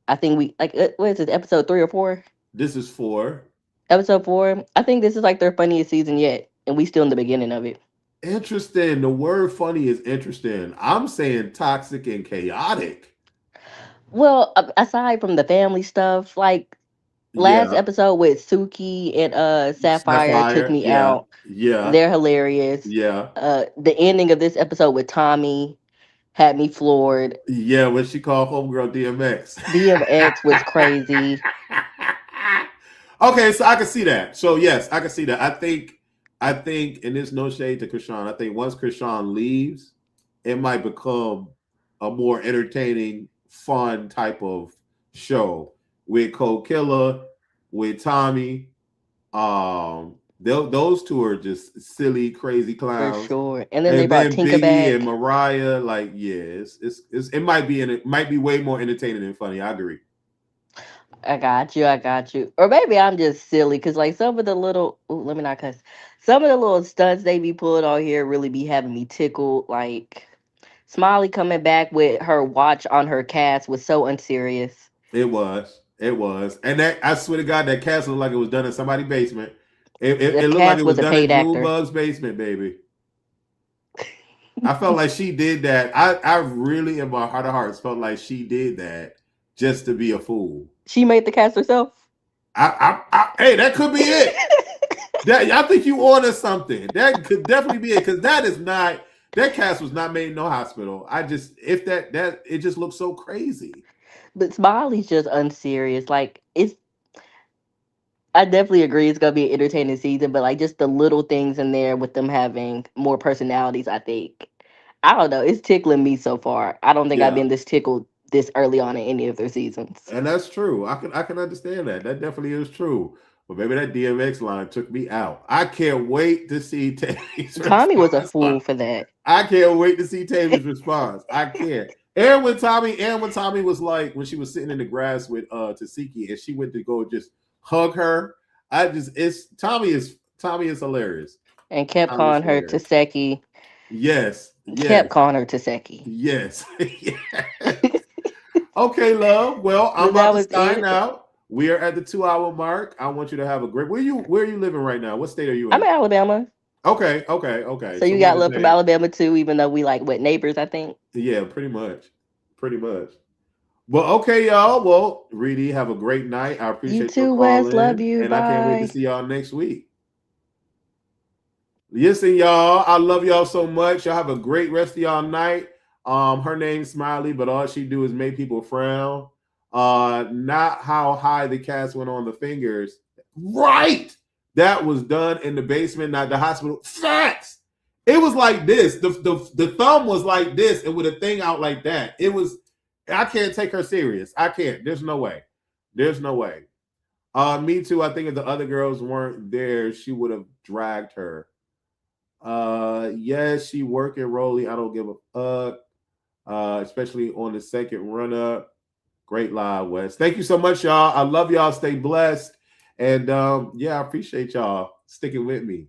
H: I think we like what is it, episode 3 or 4?
A: This is 4.
H: Episode 4. I think this is like their funniest season yet, and we still in the beginning of it.
A: Interesting. The word funny is interesting. I'm saying toxic and chaotic.
H: Well, aside from the family stuff, like last episode with Suki and Sapphire took me out.
A: Yeah.
H: They're hilarious.
A: Yeah.
H: The ending of this episode with Tommie had me floored.
A: Yeah, when she called homegirl DMX.
H: DMX was crazy.
A: Okay, so I can see that. So yes, I can see that. I think, and there's no shade to Chrisean. I think once Chrisean leaves, it might become a more entertaining, fun type of show with Koldkilla, with Tommie. Those two are just silly, crazy clowns
H: for sure. And then they brought Tinka
A: Biggie
H: back
A: and Mariah. Like, yeah, it might be way more entertaining than funny. I agree.
H: I got you. Or maybe I'm just silly because like some of the little let me not cuss. Some of the little stunts they be pulling on here really be having me tickled. Like Smiley coming back with her watch on her cast was so unserious.
A: It was. And that, I swear to God, that cast looked like it was done in somebody's basement. It looked like it was done in Bluebug's basement, baby. I felt like she did that. I really, in my heart of hearts, felt like she did that just to be a fool.
H: She made the cast herself.
A: Hey, that could be it. I think you ordered something. That could definitely be it because that cast was not made in no hospital. It just looks so crazy.
H: But Smiley's just unserious. Like I definitely agree it's gonna be an entertaining season, but like just the little things in there with them having more personalities, I think. I don't know. It's tickling me so far. I don't think I've been this tickled this early on in any of their seasons.
A: And that's true. I can understand that. That definitely is true. But maybe that DMX line took me out. I can't wait to see Tammy's
H: Tommie was a fool for that.
A: I can't wait to see Tammy's response. I can't. And when Tommie was like, when she was sitting in the grass with Tesehki and she went to go just hug her, Tommie is hilarious.
H: And kept calling her tesehki.
A: Yes.
H: Kept calling her tesehki.
A: Yes. Okay, love. Well, I'm about to sign out. We are at the 2-hour mark. I want you to have a great. Where are you living right now? What state are you in?
H: I'm in Alabama.
A: Okay.
H: So you got love from Alabama too, even though we like neighbors, I think.
A: Yeah, pretty much. Well, okay, y'all. Well, Reedy, have a great night. I appreciate
H: you too, Wes. Love you.
A: And
H: bye.
A: I can't wait to see y'all next week. Listen, y'all. I love y'all so much. Y'all have a great rest of y'all night. Her name's Smiley, but all she do is make people frown. Not how high the cast went on the fingers. Right. That was done in the basement, not the hospital. Facts. It was like this. The thumb was like this, and with a thing out like that. It was. I can't take her serious. I can't. There's no way. Me too. I think if the other girls weren't there, she would have dragged her. Yes, she working rollie. I don't give a fuck. Especially on the second run up. Great live, Wes. Thank you so much, y'all. I love y'all. Stay blessed. And I appreciate y'all sticking with me.